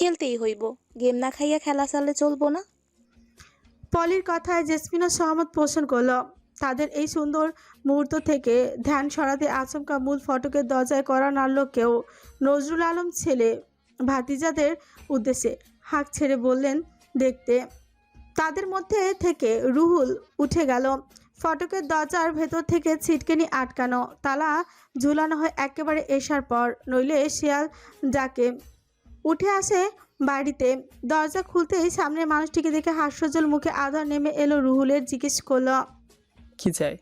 খেলতেই হইব, গেম না খাইয়া খেলা চালে চলবো না। পলির কথায় জেসমিনও সহমত পোষণ করল। তাদের এই সুন্দর মুহূর্ত থেকে ধ্যান সরাতে আচমকা মূল ফটকের দরজায় কড়া নাড়ল কেউ। নজরুল আলম ছেলে ভাতিজাদের উদ্দেশ্যে হাঁক ছেড়ে বললেন দেখতে। তাদের মধ্যে থেকে রুহুল উঠে গেল। ফটকের দরজার ভেতর থেকে ছিটকেনি আটকানো, তালা ঝুলানো হয় একেবারে এসার পর, নইলে শিয়াল ডাকে উঠে আসে বাড়িতে। দরজা খুলতেই সামনের মানুষটিকে দেখে হাস্যজ্জ্বল মুখে আদর নেমে এলো রুহুলের। জিজ্ঞেস করলো, কি চাই?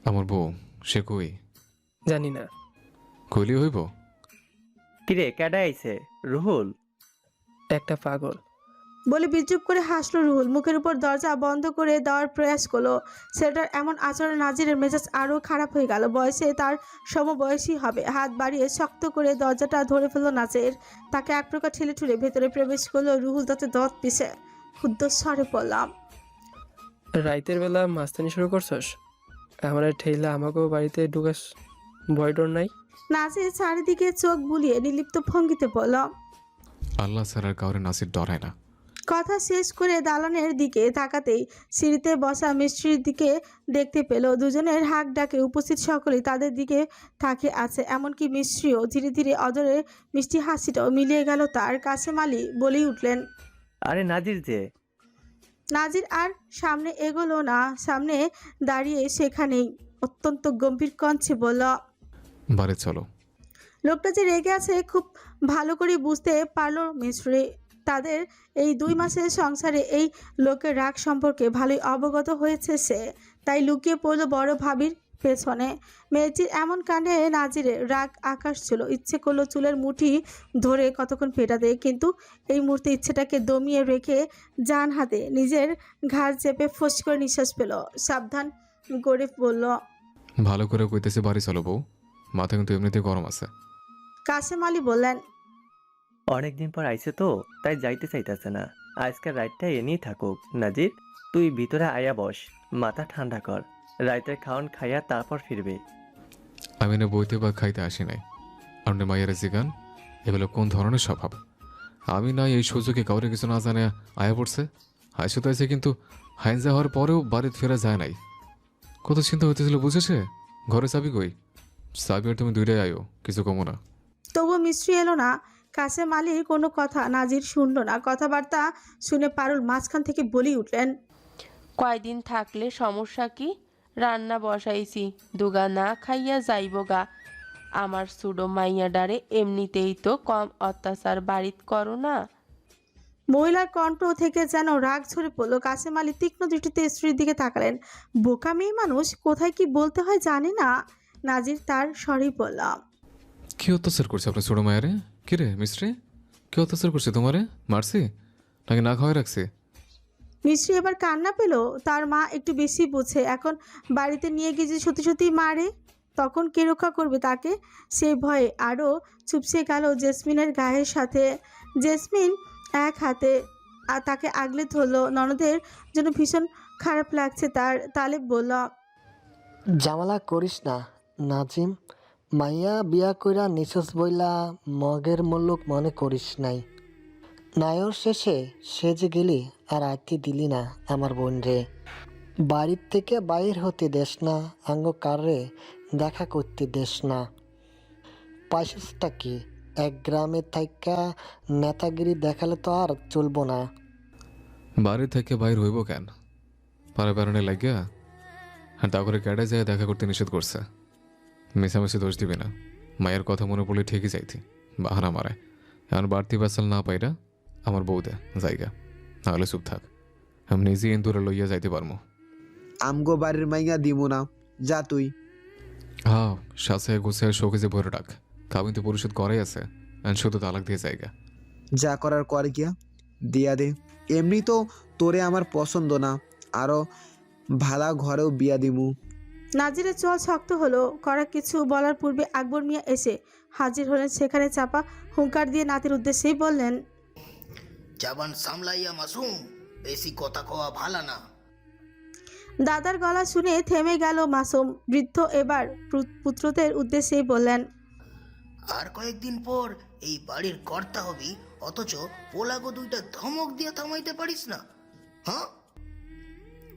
আমার বউ, সে কই? জানি না। কইলি হইব? কিরে ক্যাডা আইছে? রুহুল? একটা পাগল। বলে বিদ্রুপ করে হাসলো রুহুল। মুখের উপর দরজা বন্ধ করে দেওয়ার প্রয়াস করলো। ছেলেটার এমন আচরণ নাজিরের মেজাজ আরও খারাপ হয়ে গেল। বয়সে তার সমবয়সী হবে। হাত বাড়িয়ে শক্ত করে দরজাটা ধরে ফেললো নাজির। তাকে এক প্রকার ঠেলে ঠুলে ভেতরে প্রবেশ করলো রুহুল। তাতে দত পিছে ক্ষুদ্র স্বরে পড়লাম, রাইতের বেলা মাস্তানি শুরু করছস? আমার ঠেইলা আমাকেও বাড়িতে ঢুকাস? ভয় ডর নাই? নাজির চারিদিকে চোখ বুলিয়ে নির্লিপ্ত ভঙ্গিতে বলল। আল্লাহ ছাড়ার কাউরে নাসির ডরায় না। কথা শেষ করে দালানের দিকে তাকাতেই সিঁড়িতে বসা মিস্ত্রির দিকে দেখতে পেল। দুজনের হাঁক ডাকে উপস্থিত সকলেই তাদের দিকে তাকিয়ে আছে। এমনকি মিস্ত্রিও ধীরে ধীরে অদরে মিষ্টি হাসিটাও মিলিয়ে গেল তার। কাসেম আলী বলেই উঠলেন, আরে নাজির যে। নাজির আর সামনে এগোলো না, সামনে দাঁড়িয়ে সেখানেই অত্যন্ত গম্ভীর কণ্ঠে বলল, বাড়ি চলো। লোকটা যে রেগে আছে খুব ভালো করে বুঝতে পারলো মিস্ত্রি। তাদের এই 2 মাসের সংসারে এই লোকের রাগ সম্পর্কে ভালোই অবগত হয়েছে সে, তাই লুকিয়ে পড়লো বড় ভাবির পেছনে। মেয়েটির এমন কাণ্ডে নাজিরের রাগ আকাশ ছিল। ইচ্ছে করলো চুলের মুঠি ধরে কতক্ষণ পেটাতে, কিন্তু এই মুহূর্তে ইচ্ছেটাকে দমিয়ে রেখে জান হাতে নিজের ঘাড় চেপে ফোঁস করে নিঃশ্বাস পেল। সাবধান করে বলল, ভালো করে কইতেছি বাড়ি চলো বউ, মাথা কিন্তু এমনিতে গরম আছে। কাসেম আলী বললেন, অনেকদিন পর আইছে তো তাই যাইতে চাইতেছে না। আজকের রাতটা এনেই থাকুক। নাজির তুই ভিতরে আয়া বস, মাথা ঠান্ডা কর। রাতের খাওয়ান খাইয়া তারপর ফিরবে। আমি না বইতে বা খাইতে আসি নাই। আপনি মাইয়ারে জিগান এগুলো কোন ধরনের স্বভাব? আমি নাই এই সুযোগে কাউরে কিছু না জানে আয়া পড়ছে। হাসি তো আছে, কিন্তু হাইনজা হওয়ার পরেও বাড়িতে ফেরা যায় নাই। কত চিন্তা হইতেছিল বুঝেছে? ঘরে চাবি কই? চাবি আর তুমি দুইটাই আয়ো, কিছু কমো না। তবুও মিস্ত্রি এলো না। কাসেম আলীর কোনো কথা নাজির শুনল না। কথাবার্তা শুনে পারুল মাঝখান থেকে বলেই উঠলেন, কয়দিন থাকলে সমস্যা কি? রান্না বসাইছি, দুগা না খাইয়া যাইব গা। আমার সুডো মাইয়া ডারে এমনিতেই তো কম অত্যাচার বাড়িত করো না। মহিলার কণ্ঠ থেকে যেন রাগ ঝরে পড়লো। কাসেম আলী তীক্ষ্ণ দৃষ্টিতে স্ত্রীর দিকে তাকালেন। বোকা মেয়ে মানুষ, কোথায় কি বলতে হয় জানে না। নাজির তার স্বরেই বললাম, কি অত্যাচার করছে আপনার ছোট মায়ারে? কিরে মিস্ত্রি, কি অত্যাচার করছে তোমারে? মারছি নাকি না খাওয়াই রাখছে? মিস্ত্রি এবার কান্না পেল। তার মা একটু বেশি বোঝে। এখন বাড়িতে নিয়ে গিয়ে যদি সত্যি সত্যি মারে, তখন কে রক্ষা করবে তাকে? সেই ভয়ে আরও চুপসে গেল জেসমিনের গায়ের সাথে। জেসমিন এক হাতে তাকে আগলে ধরলো। ননদের জন্য ভীষণ খারাপ লাগছে তার। তালেব বলল, জামালা করিস না নাজিম, মাইয়া বিয়া কইরা নিশাস বইলা মগের মুল্লুক মনে করিস নাই। নায়র শেষে সেজে গেলি আর আইতে দিলি না আমার বোন রে। বাড়ির থেকে বাইর হতে দেশ না, আঙ্গ কারে দেখা করতে দেশ না। পাইসটা কি? এক গ্রামে থাইকা নেতাগিরি দেখালে তো আর চলবো না। বাড়ি থেকে বাইর হইব কেন? পাড়া বেড়ানে লাগিয়া? আর তা করে ক্যাডে যায় দেখা করতে নিষেধ করছে। মিশামিশি দোষ দিবি না। মায়ের কথা মনে পড়লে ঠিকই যাইতি, বাহানা মারায়। এখন বাড়তি বাসাল না পাইরা আমার বউ দে জায়গা, নাহলে চুপ থাক। আমি নিজেই ইন্দুরে লইয়া যাইতে পারবো। আমগো বাড়ির মাইয়া দিব না, যা তুই। হ্যাঁ, সাথে গুছায় শোকেজে ভরে রাখ। কাবিন তো পরিশোধ করাই আছে, শুধু তালাক দিয়ে জায়গা। যা করার কর গিয়া দিয়া দে। এমনি তো তোরে আমার পছন্দ না, আরো ভালা ঘরেও বিয়া দিমু। নাজিরের চল শক্ত হলো। করা কিছু বলার পূর্বে আকবর মিয়া এসে হাজির হলেন সেখানে। চাপা হুঙ্কার দিয়ে নাতির উদ্দেশ্যেই বললেন, জবান সামলাইয়া মাসুম, বেশি কথা কওয়া ভালো না। দাদার গলা শুনে থেমে গেল মাসুম। বৃদ্ধ এবার পুত্রদের উদ্দেশ্যেই বললেন, আর কয়েকদিন পর এই বাড়ির কর্তা হবি, অথচ পোলাগো দুইটা ধমক দিয়া থামাইতে পারিস না? হ্যাঁ,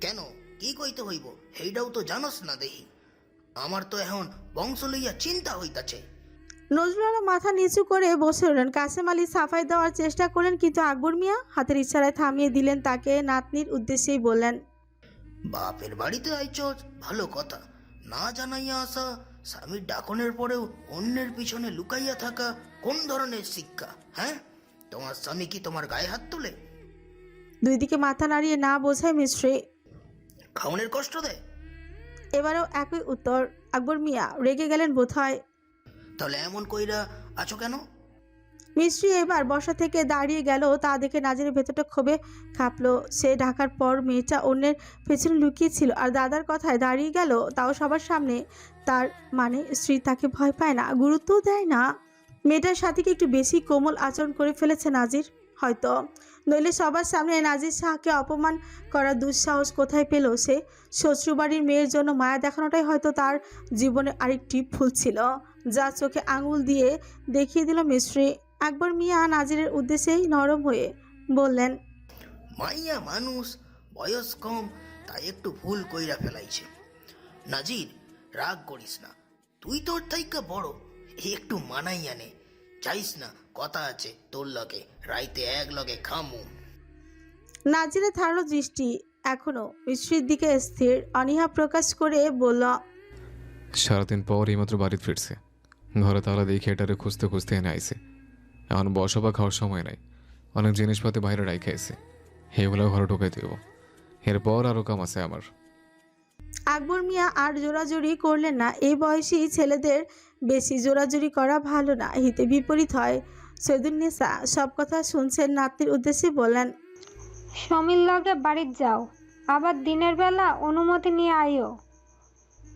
কেন, কি কইতে হইব সেইটাও তো জানোস না দেখি। আমার তো এখন বংশ লইয়া চিন্তা হইতাছে। নজরুল আলম মাথা নিচু করে বসে রইলেন। কাসেম আলী সাফাই দেওয়ার চেষ্টা করলেন, কিন্তু আকবর মিয়া হাতের ইশারায় থামিয়ে দিলেন তাকে। নাতনির উদ্দেশ্যেই বললেন, বাপের বাড়িতে আইছস ভালো কথা, না জানাইয়া আসা, স্বামীর ডাকনের পরেও অন্যের পিছনে লুকাইয়া থাকা কোন ধরনের শিক্ষা? হ্যাঁ, তোমার স্বামী কি তোমার গায়ে হাত তোলে? দুই দিকে মাথা নাড়িয়ে না বোঝায় মিস্ত্রি। খাওনের কষ্ট দেয়? এবারেও একই উত্তর। আকবর মিয়া রেগে গেলেন বোধ হয়। তাহলে এমন কইরা আছো কেন? মিস্ত্রি এবার বসা থেকে দাঁড়িয়ে গেল। তা দেখে নাজিরের ভেতরটা ক্ষোভে কাঁপলো। সে ঢাকার পর মেয়েটা অন্যের পেছনে লুকিয়ে ছিল আর দাদার কথায় দাঁড়িয়ে গেল, তাও সবার সামনে। তার মানে স্ত্রী তাকে ভয় পায় না, গুরুত্বও দেয় না। মেয়েটার সাথে কি একটু বেশি কোমল আচরণ করে ফেলেছে নাজির? হয়তো, নইলে সবার সামনে নাজির শাহকে অপমান করার দুঃসাহস কোথায় পেল সে? শ্বশুরবাড়ির মেয়ের জন্য মায়া দেখানোটাই হয়তো তার জীবনে আরেকটি ভুল ছিল, যা চোখে আঙুল দিয়ে দেখিয়ে দিল মিস্ত্রি। আকবর মিয়া নাজিরের উদ্দেশ্যেই নরম হয়ে বললেন, মাইয়া মানুষ, বয়স কম, তাই একটু ভুল কইরা ফেলাইছে। নাজির, রাগ করিস না, তুই তোর থাইকা বড়, একটু মানাইয়া নে। চাইস না, কথা আছে তোর লগে, রাইতে এক লগে খামু। নাজিরের ধারালো দৃষ্টি এখনো মিস্ত্রির দিকে স্থির। অনীহা প্রকাশ করে বলল, সারাদিন পর এইমাত্র বাড়িতে ফিরছে, ঘরে তালা দেখে এটারে খুঁজতে খুঁজতে এনে আইছে। এখন বসা বা খাওয়ার সময় নাই, অনেক জিনিসপাতি বাইরে রাইখে আইছে, এগুলো ঘরে ঢুকে দেব। এরপর আরও কাম আছে আমার। আকবর মিয়া আর জোরাজুরি করলেন না। এই বয়সী ছেলেদের বেশি জোরাজুরি করা ভালো না, হিতে বিপরীত হয়। সৈয়দুন্নেসা সব কথা শুনছেন, নাতির উদ্দেশ্যে বললেন, সমীর লগে বাড়ির যাও, আবার দিনের বেলা অনুমতি নিয়ে আইও,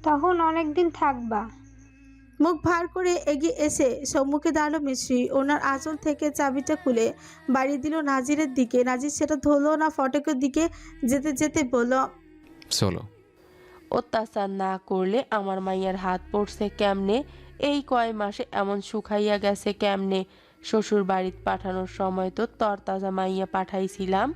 তখন অনেক দিন থাকবা। মুখ ভার করে এগিয়ে এসে সম্মুখে দাঁড়ালো মিস্ত্রি। ওনার আঁচল থেকে চাবিটা খুলে বাড়ি দিল নাজিরের দিকে। নাজির সেটা ধরলো না, ফটকের দিকে যেতে যেতে বলল, চলো। অত্যাচার না করলে আমার মাইয়ার হাত পড়ছে কেমনে? এই কয় মাসে এমন শুকাইয়া গেছে কেমনে? শ্বশুর বাড়িতে পাঠানোর সময় তো তরতাজা মাইয়া পাঠাইছিলাম।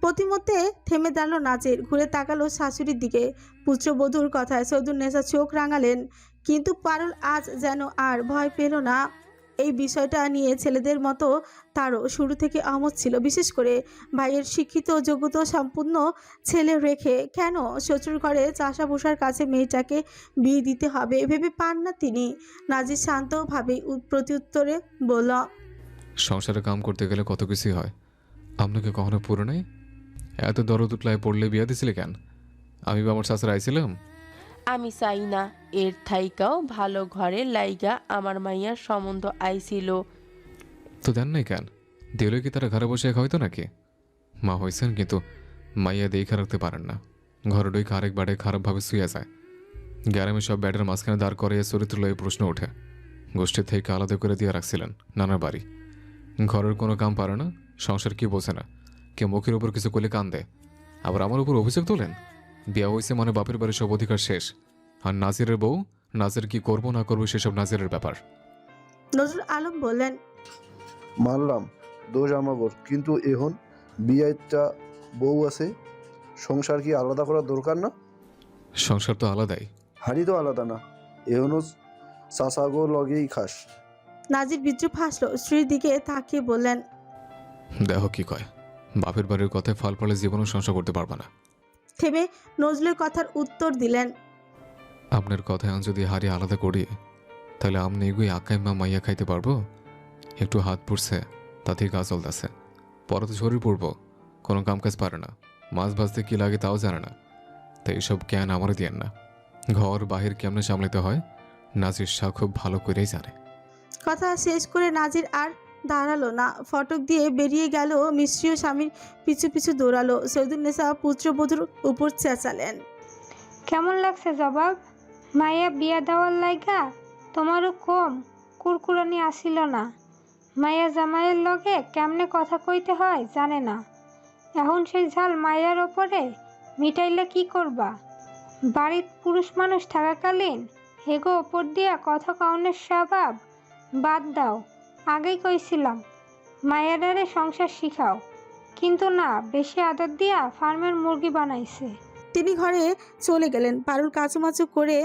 প্রতিমধ্যে থেমে দাঁড়ালো নাজির, ঘুরে তাকালো শাশুড়ির দিকে। পুত্রবধূর কথায় সৈয়দুন্নেসা চোখ রাঙালেন, কিন্তু পারুল আজ যেন আর ভয় পেল না। এই বিষয়টা নিয়ে ছেলেদের মতো তারও শুরু থেকে অমত ছিল। বিশেষ করে ভাইয়ের শিক্ষিত যোগ্যতা সম্পূর্ণ ছেলে রেখে কেন শ্বশুর ঘরে চাষা ভূষার কাছে মেয়েটাকে বিয়ে দিতে হবে ভেবে পান না তিনি। নাজির শান্তভাবে প্রত্যুত্তরে বলল, সংসারে কাম করতে গেলে কত কিছুই হয়, আপনাকে কখনো পুরো নাই? এত দরদ উতলায় পড়লে বিয়া দিছিলে কেন? আমি বা আমার শাশুড়ি আইছিলাম? আমি চাই না, এর থাইকাও ভালো ঘরে লাইগা আমার মাইয়ার সম্বন্ধ আইছিল। তো দেন নাই কেন? দিলে কি তারা ঘরে বসে হয়তো নাকি? মা হয়েছেন, কিন্তু মাইয়া দেখে রাখতে পারেন না। ঘরে ডইকে আরেক বাড়ে খারাপভাবে শুয়ে যায়। গ্যারামে সব ব্যাটের মাঝখানে দাঁড় করে চরিত্র লয়ে প্রশ্ন ওঠে। গোষ্ঠীর থেকে আলাদা করে দিয়ে রাখছিলেন নানার বাড়ি। ঘরের কোনো কাম পারে না, সংসার কি বোঝে না, কেউ মুখের উপর কিছু করলে কান দেয়, আবার আমার উপর অভিযোগ তোলেন। বিয়া হয়েছে মানে বাপের বাড়ির সব অধিকার শেষ। আর নাজিরের বউ, নাজির কি করবো না করবো সেসব নাজিরের ব্যাপার। নজরুল আলম বললেন, মানলাম দোষ আমাগর, কিন্তু এখন বিয়েটা বউ আছে, সংসার কি আলাদা করার দরকার না? সংসার তো আলাদাই। হাড়ি তো আলাদা না, এখনও চাষাগো লগেই খাস। নাজির বিদ্রুপ হাসলো, স্ত্রীর দিকে তাকিয়ে বললেন, দেখো কি কয়, বাপের বাড়ির কথায় ফল পড়লে জীবনও সংসার করতে পারবা না। থেমে নজরুলের কথার উত্তর দিলেন, আপনার কথায় আমি যদি হাড়ি আলাদা করি, তাহলে আপনি এগুই আকাই মা মাইয়া খাইতে পারবো? একটু হাত পুড়ছে তাতেই গা চলতেছে, পরে তো শরীর পড়বো, কোনো কাম কাজ পারে না, মাছ ভাজতে কী লাগে তাও জানে না। তাই এইসব জ্ঞান আমারও দিয়েন না। ঘর বাহির কেমনে সামলাতে হয় নাজির শাহ খুব ভালো করেই জানে। কথা শেষ করে নাজির আর দাঁড়ালো না, ফটক দিয়ে বেরিয়ে গেল। মিস্ত্রিও স্বামীর পিছু পিছু দৌড়ালো। সৈয়দুন্নেসা পুত্রবধূর উপর চেঁচালেন, কেমন লাগছে জবাব? মাইয়া বিয়া দেওয়ার লাইগা তোমারও কম কুরকুরানি আসিল না। মাইয়া জামাইয়ের লগে কেমনে কথা কইতে হয় জানে না, এখন সেই ঝাল মাইয়ার ওপরে মিটাইলে কি করবা? বাড়ির পুরুষ মানুষ থাকাকালীন হেগো ওপর দিয়া কথা কাউনের স্বভাব বাদ দাও, আগেই কইছিলাম মায়াডারে সংসার শিখাও, কিন্তু না, বেশি আদর দিয়া ফার্মের মুরগি বানাইছে। তিনি ঘরে চলে গেলেন। পারুল কাচুমাচু করে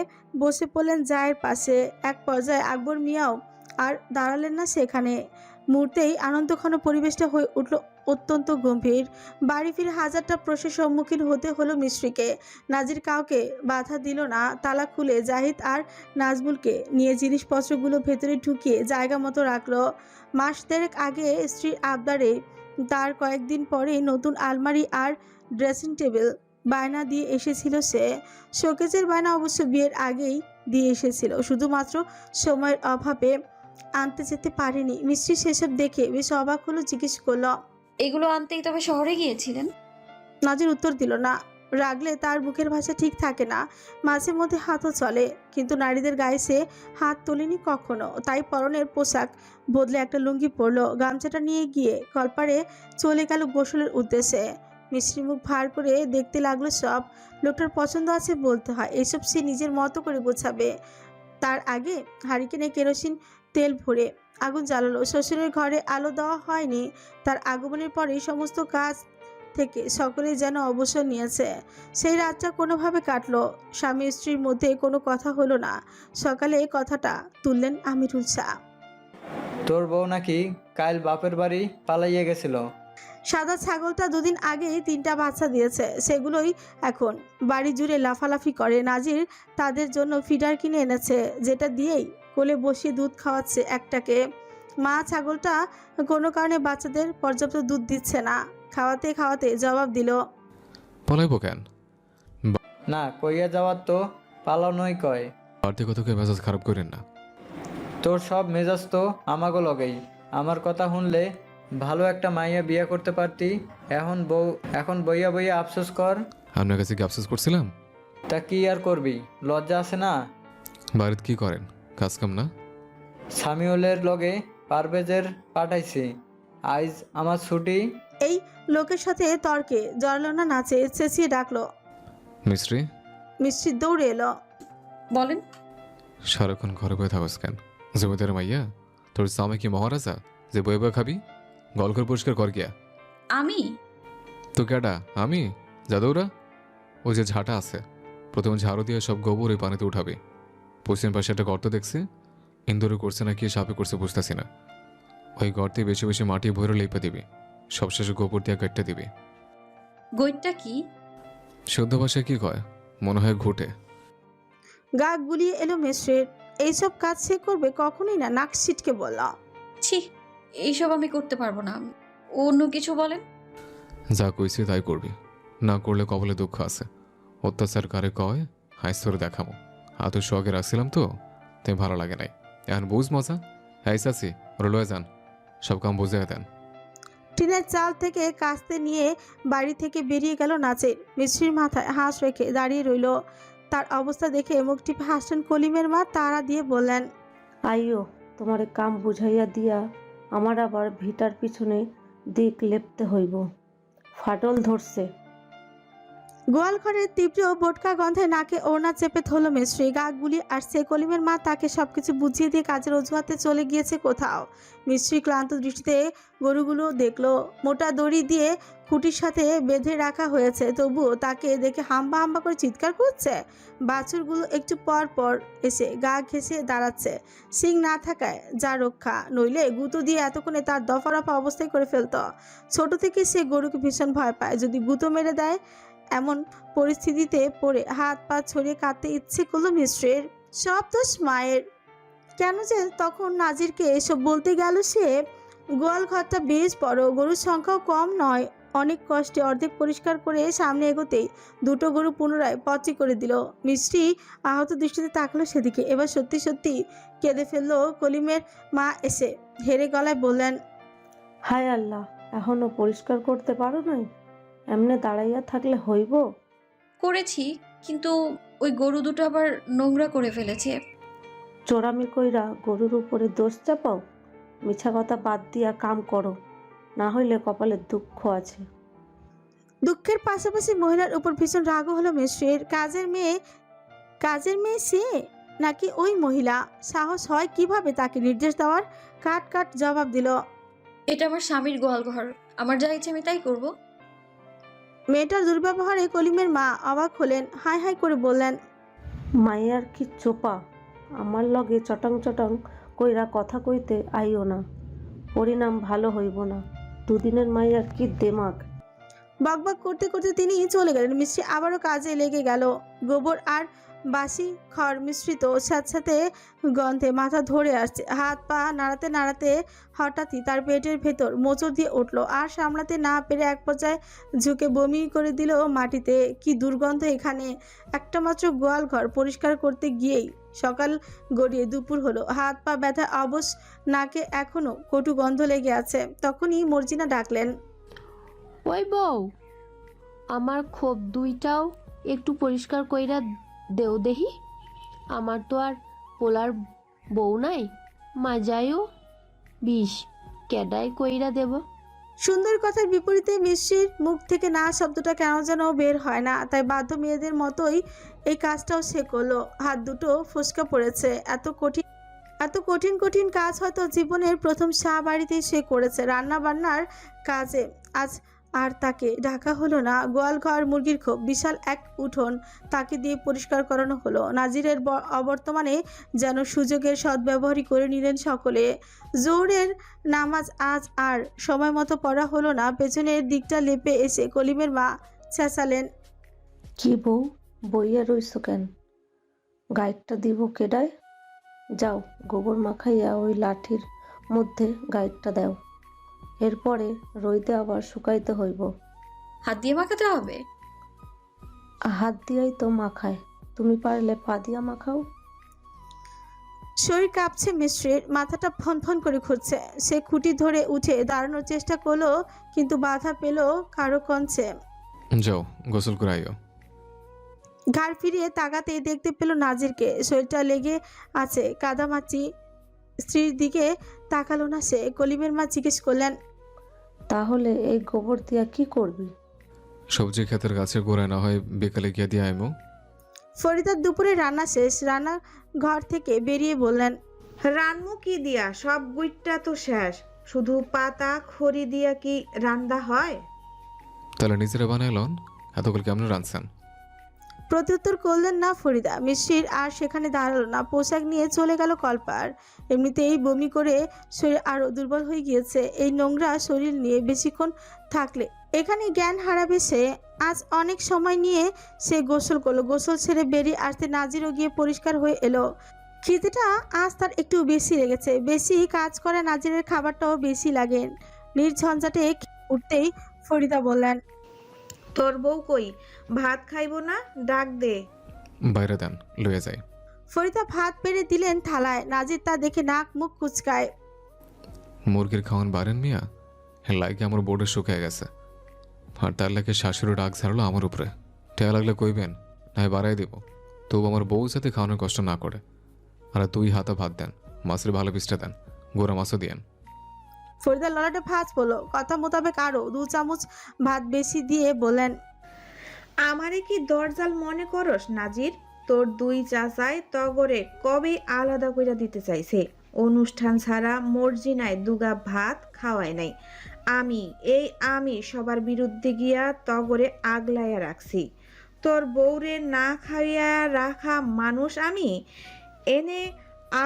বসে পড়লেন জায়ের পাশে। এক পর্যায়ে আকবর মিয়াও আর দাঁড়ালেন না সেখানে। মুহূর্তেই আনন্দঘন পরিবেশটা হয়ে উঠল অত্যন্ত গম্ভীর। বাড়ি ফিরে হাজারটা প্রশ্নের সম্মুখীন হতে হলো মিশ্রিকে। নাজির কাউকে বাধা দিল না। তালা খুলে জাহিদ আর নাজমুলকে নিয়ে জিনিসপত্রগুলো ভেতরে ঢুকিয়ে জায়গা মতো রাখলো। মাস দেড়েক আগে স্ত্রীর আবদারে তার কয়েকদিন পরে নতুন আলমারি আর ড্রেসিং টেবিল বায়না দিয়ে এসেছিল সে। শোকেজের বায়না অবশ্য বিয়ের আগেই দিয়ে এসেছিল, শুধুমাত্র সময়ের অভাবে আনতে যেতে পারেনি। মিষ্টি সেসব দেখে বেশ অবাক হলো, জিজ্ঞেস করলো, এগুলো আনতেই তবে শহরে গিয়েছিলেন? নাজির উত্তর দিল না। রাগলে তার মুখের ভাষা ঠিক থাকে না, মাঝে মধ্যে হাতও চলে, কিন্তু নারীদের গায়ে সে হাত তোলেনি কখনো। তাই পরনের পোশাক বদলে একটা লুঙ্গি পরলো, গামছাটা নিয়ে গিয়ে কলপারে চলে গেল গোসলের উদ্দেশ্যে। মিষ্টি মুখ ভার করে দেখতে লাগলো সব। লোকটার পছন্দ আছে বলতে হয়, এসব সে নিজের মতো করে গোছাবে। তার আগে হারিকেনে কেরোসিন তেল ভরে আগুন জ্বালালো। শ্বশুরের ঘরে আলো দেওয়া হয়নি। তার আগমনের পরে সমস্ত কাজ থেকে সকলেই যেন অবসর নিয়েছে। সেই রাতটা কোনোভাবে কাটলো। স্বামী স্ত্রীর মধ্যে কোনো কথা হলো না। সকালে কথাটা তুললেন আমিরুল শাহ। তোর বউ নাকি কাল বাপের বাড়ি পালাইয়া গেছিল। সাদা ছাগলটা দুদিন আগেই 3টা বাচ্চা দিয়েছে, সেগুলোই এখন বাড়ি জুড়ে লাফালাফি করে। নাজির তাদের জন্য ফিডার কিনে এনেছে, যেটা দিয়েই কোলে বসিয়ে দুধ খাওয়াচ্ছে একটাকে। মা ছাগলটা কোনো কারণে বাচ্চাদের পর্যাপ্ত দুধ দিচ্ছে না। খাওয়াতে খাওয়াতে জবাব দিল, পলাইব কেন? না, কইয়া যাওয়ার তো পালানোই কয়। বাড়তি কথাকে মেজাজ খারাপ করেন না। তোর সব মেজাজ তো আমাগো লগেই। আমার কথা শুনলে ভালো একটা মাইয়া বিয়ে করতে পারতি। এখন বইয়া বইয়া আফসোস কর। আপনার কাছে কি আফসোস করছিলাম? তা কি আর করবি, লজ্জা আছে না? বাড়িতে কি করেন? কাজ কাম না? সামিউলের লগে পারভেজের পাঠাইছি। আইজ আমার ছুটি। এই লোকের সাথে তর্কে জড়ালো না, নাচে চেঁচিয়ে ডাকলো। মিস্ত্রি মিষ্টি দৌড়ে এলো। বলেন। সারাক্ষণ ঘরে বয়ে থাকস কেন? জমিদার মাইয়া তোর সামনে কি মহারাজা যে বয়ে বয়ে খাবি? গল করে পরিষ্কার কর গিয়া। আমি? তো কেডা? আমি যাদৌরা? ওই যে ঝাঁটা আছে, প্রথমে ঝাড়ু দিয়ে সব গোবর ওই পানিতে উঠাবে। পশ্চিম পাশে একটা গর্ত দেখছি, ইন্দুরে করছে না কি সাপে করছে বুঝতেছি না। ওই গর্তে বেশি বেশি মাটি ভরে লেপে দিবি, সবশেষে গোবর দিয়ে কেটে দিবি। গইটটা কি? শুদ্ধ ভাষায় কি কয়? মনে হয় ঘুটে। গা গুলিয়ে এলো মিশ্রের। এইসব কাজ সে করবে কখনোই না, নাক ছিটকে বলল, ছি, এইসব আমি করতে পারবো না। অন্য কিছু বলেন। যা কইছি তাই করবি, না করলে কবলে দুঃখ আছে। অত্যাচার কারে কয় হাইস্তরে দেখামো। এত শখে রাখছিলাম তো, তাই ভালো লাগে নাই। এখন বুঝ মজা। হাইসাছি ওরা লয়ে যান, সব কাম বুঝে দেন। টিনের চাল থেকে কাস্তে নিয়ে বাড়ি থেকে বেরিয়ে গেল নাচের। মিষ্টির মাথায় হাঁস রেখে দাঁড়িয়ে রইল। তার অবস্থা দেখে মুখ টিপে হাসলেন কলিমের মা। তাড়া দিয়ে বললেন, আইও, তোমার কাম বুঝাইয়া দিয়া আমার আবার ভিটার পিছনে দিক লেপতে হইব। ফাটল ধরছে। গোয়াল ঘরের তীব্র বোটকা গন্ধে নাকে ওড়না চেপে ধরল মিশ্রি। গা গুলি আসছে। কলিমের মা তাকে সবকিছু বুঝিয়ে দিয়ে কাজের অজুহাতে চলে গিয়েছে কোথাও। মিশ্রি ক্লান্ত দৃষ্টিতে গরুগুলো দেখলো। মোটা দড়ি দিয়ে খুঁটির সাথে বেঁধে রাখা হয়েছে, তবুও তাকে দেখে হাম্বা হাম্বা করে চিৎকার করছে। বাছুরগুলো একটু পর পর এসে গা ঘেঁষে দাঁড়াচ্ছে। সিং না থাকায় যা রক্ষা, নইলে গুঁতো দিয়ে এতক্ষণে তার দফা রফা অবস্থায় করে ফেলতো। ছোট থেকে সে গরুকে ভীষণ ভয় পায়, যদি গুঁতো মেরে দেয়। এমন পরিস্থিতিতে পড়ে হাত পা ছড়িয়ে কাঁদতে ইচ্ছে করলো মিশ্রের। সব দোষ মায়ের। কেন যে তখন নাজিরকে এসব বলতে গেল সে? গোয়াল ঘরটা বেশ বড়, গরুর সংখ্যাও কম নয়। অনেক কষ্টে অর্ধেক পরিষ্কার করে সামনে এগোতেই দুটো গরু পুনরায় পচি করে দিল। মিষ্টি আহত দৃষ্টিতে তাকালো সেদিকে। এবার সত্যি সত্যি কেঁদে ফেললো কলিমের মা। এসে হেরে গলায় বললেন, হায় আল্লাহ, এখনো পরিষ্কার করতে পারো নাই? এমনে দাঁড়াইয়া থাকলে হইব? করেছি, কিন্তু ওই গরু দুটো আবার নোংরা করে ফেলেছে। চোরামি কইরা গরুর উপরে দোষ চাপাও? মিছা কথা বাদ দিয়া কাম করো, না হইলে কপালে দুঃখ আছে। দুঃখের পাশাপাশি মহিলার উপর ভীষণ রাগও হলো মিশ্রির। কাজের মেয়ে সে নাকি ওই মহিলা? সাহস হয় কিভাবে তাকে নির্দেশ দেওয়ার? কাট কাট জবাব দিল। এটা আমার স্বামীর গোয়াল ঘর, আমার যা ইচ্ছে আমি তাই করব। মেয়েটার দুর্ব্যবহারে কলিমের মা অবাক হলেন, হাই হাই করে বললেন, মাইয়ার কি চোপা, আমার লগে চটাং চটাং কইরা কথা কইতে আইও না, পরিণাম ভালো হইব না। দুদিনের মাইয়ার কি দেমাগ। বকবক করতে করতে তিনি চলে গেলেন। মিষ্টি আবারও কাজে লেগে গেল। গোবর আর বাসি খড় মিশ্রিত স্যাঁতস্যাঁতে গন্ধে মাথা ধরে আসছে। হাত পা নাড়াতে নাড়াতে হঠাৎই তার পেটের ভেতর মোচড় দিয়ে উঠল, আর সামলাতে না পেরে এক পর্যায়ে ঝুঁকে বমি করে দিল মাটিতে। কি দুর্গন্ধ এখানে! একটা মাত্র গোয়াল ঘর পরিষ্কার করতে গিয়েই সকাল গড়িয়ে দুপুর হলো। হাত পা ব্যথা অবশ, নাকে এখনো কটু গন্ধ লেগে আছে। তখনই মর্জিনা ডাকলেন, ওই বউ, আমার খোপ দুইটাও একটু পরিষ্কার কইরা দেও দেহি। আমার তো আর পোলার বউ নাই, মাজায়ও বিষ কেডাই কইরা দেব। সুন্দর কথার বিপরীতে মিষ্টির মুখ থেকে না শব্দটা কেন যেন বের হয় না, তাই বাধ্য মেয়েদের মতোই এই কাজটাও সে করলো। হাত দুটো ফোসকা পড়েছে। এত কঠিন কঠিন কাজ হয়তো জীবনের প্রথম বাড়িতেই সে করেছে। রান্না বান্নার কাজে আজ আর তাকে ঢাকা হলো না। গোয়াল ঘর, মুরগির খোপ, বিশাল এক উঠোন তাকে দিয়ে পরিষ্কার করানো হলো। নাজিরের অবর্তমানে যেন সুযোগের সদ্ব্যবহারই করে নিলেন সকলে। জোহরের নামাজ আজ আর সময় মতো পড়া হলো না। পেছনের দিকটা লেপে এসে কলিমের মা চেঁচালেন, কি বউ, বইয়া রইছ কেন? গাইডটা দিব কেডায়? যাও, গোবর মাখাইয়া ওই লাঠির মধ্যে গাইডটা দাও। এরপরে রইতে আবার শুকাইতে হইব। হাত দিয়ে মাখাতে হবে? হাত দিয়াই তো মাখায়, তুমি পারলে পা দিয়া মাখাও। শরীর কাঁপছে মিশ্রির, মাথাটা ফনফন করে ঘুরছে। সে খুঁটি ধরে উঠে দাঁড়ানোর চেষ্টা করলো, কিন্তু বাধা পেল কারো কঞ্চে। যাও গোসল করে আইও। ঘাড় ফিরিয়ে তাকাতে দেখতে পেল নাজিরকে। শরীরটা লেগে আছে কাদামাছি। স্ত্রীর দিকে তাকালো না সে। কলিমের মা জিজ্ঞেস করলেন, তাহলে এই গোবর দিয়া কি করবি? সবজি ক্ষেতের গাছের গোড়ায় না হয় বিকালে গিয়ে দিয়ে আইমো। ফরিদার দুপুরে রান্না শেষ। রান্না ঘর থেকে বেরিয়ে বললেন, রানমু কি দিয়া? সব গুইটটা তো শেষ, শুধু পাতা খড়ি দিয়া কি রান্দা হয়? তাহলে নিজেরা বানাইলন, এতগুলো কেমন রাঁধছেন? প্রত্যুত্তর করলেন না ফরিদা। মিষ্টির আর সেখানে দাঁড়ালো না, পোশাক নিয়ে চলে গেল কলপার। এমনিতেই বমি করে শরীর আরো দুর্বল হয়ে গিয়েছে। এই নোংরা শরীর নিয়ে বেশিক্ষণ থাকলে এখানে জ্ঞান হারাবে সে। আজ অনেক সময় নিয়ে সে গোসল করলো। গোসল ছেড়ে বেরিয়ে আসতে নাজিরও গিয়ে পরিষ্কার হয়ে এলো। খিদেটা আজ তার একটু বেশি লেগেছে। বেশি কাজ করে নাজিরের খাবারটাও বেশি লাগে। নির্ঝঞ্ঝাটে উঠতেই ফরিদা বললেন, তোর বউ কই? ভাত খাইব না? ডাক দে। বাইরে দেন, লইয়া যাই। ফরিদা ভাত বেড়ে দিলেন থালায়। নাজির তা দেখে নাক মুখ কুচকায়। মুরগির খাওয়ান বারেন মিয়া, লাগে আমার বোর্ডে শুকিয়ে গেছে। আর তার লাগে শাশুড়ি ডাক ছাড়লো আমার উপরে। টেয়া লাগলে কইবেন, না বাড়াই দেব। তবু আমার বউ যাতে খাওয়ানোর কষ্ট না করে। আর 2 হাতা ভাত দেন, মাছের ভালো পিসটা দেন, গোড়া মাছও দিয়েন। ফরিদার ললাটে ভাঁজ পড়লো। কথা মোতাবেক আরো 2 চামচ ভাত বেশি দিয়ে বলেন, আমারে কি দরজাল মনে করস নাজির? তোর 2 চাচাই তগরে কবে আলাদা কইরা দিতে চাইছে। অনুষ্ঠান ছাড়া মর্জিনায় 2 গা ভাত খাওয়ায় নাই। আমি সবার বিরুদ্ধে গিয়া তগরে আগলাইয়া রাখছি। তোর বউরে না খাইয়া রাখা মানুষ আমি। এনে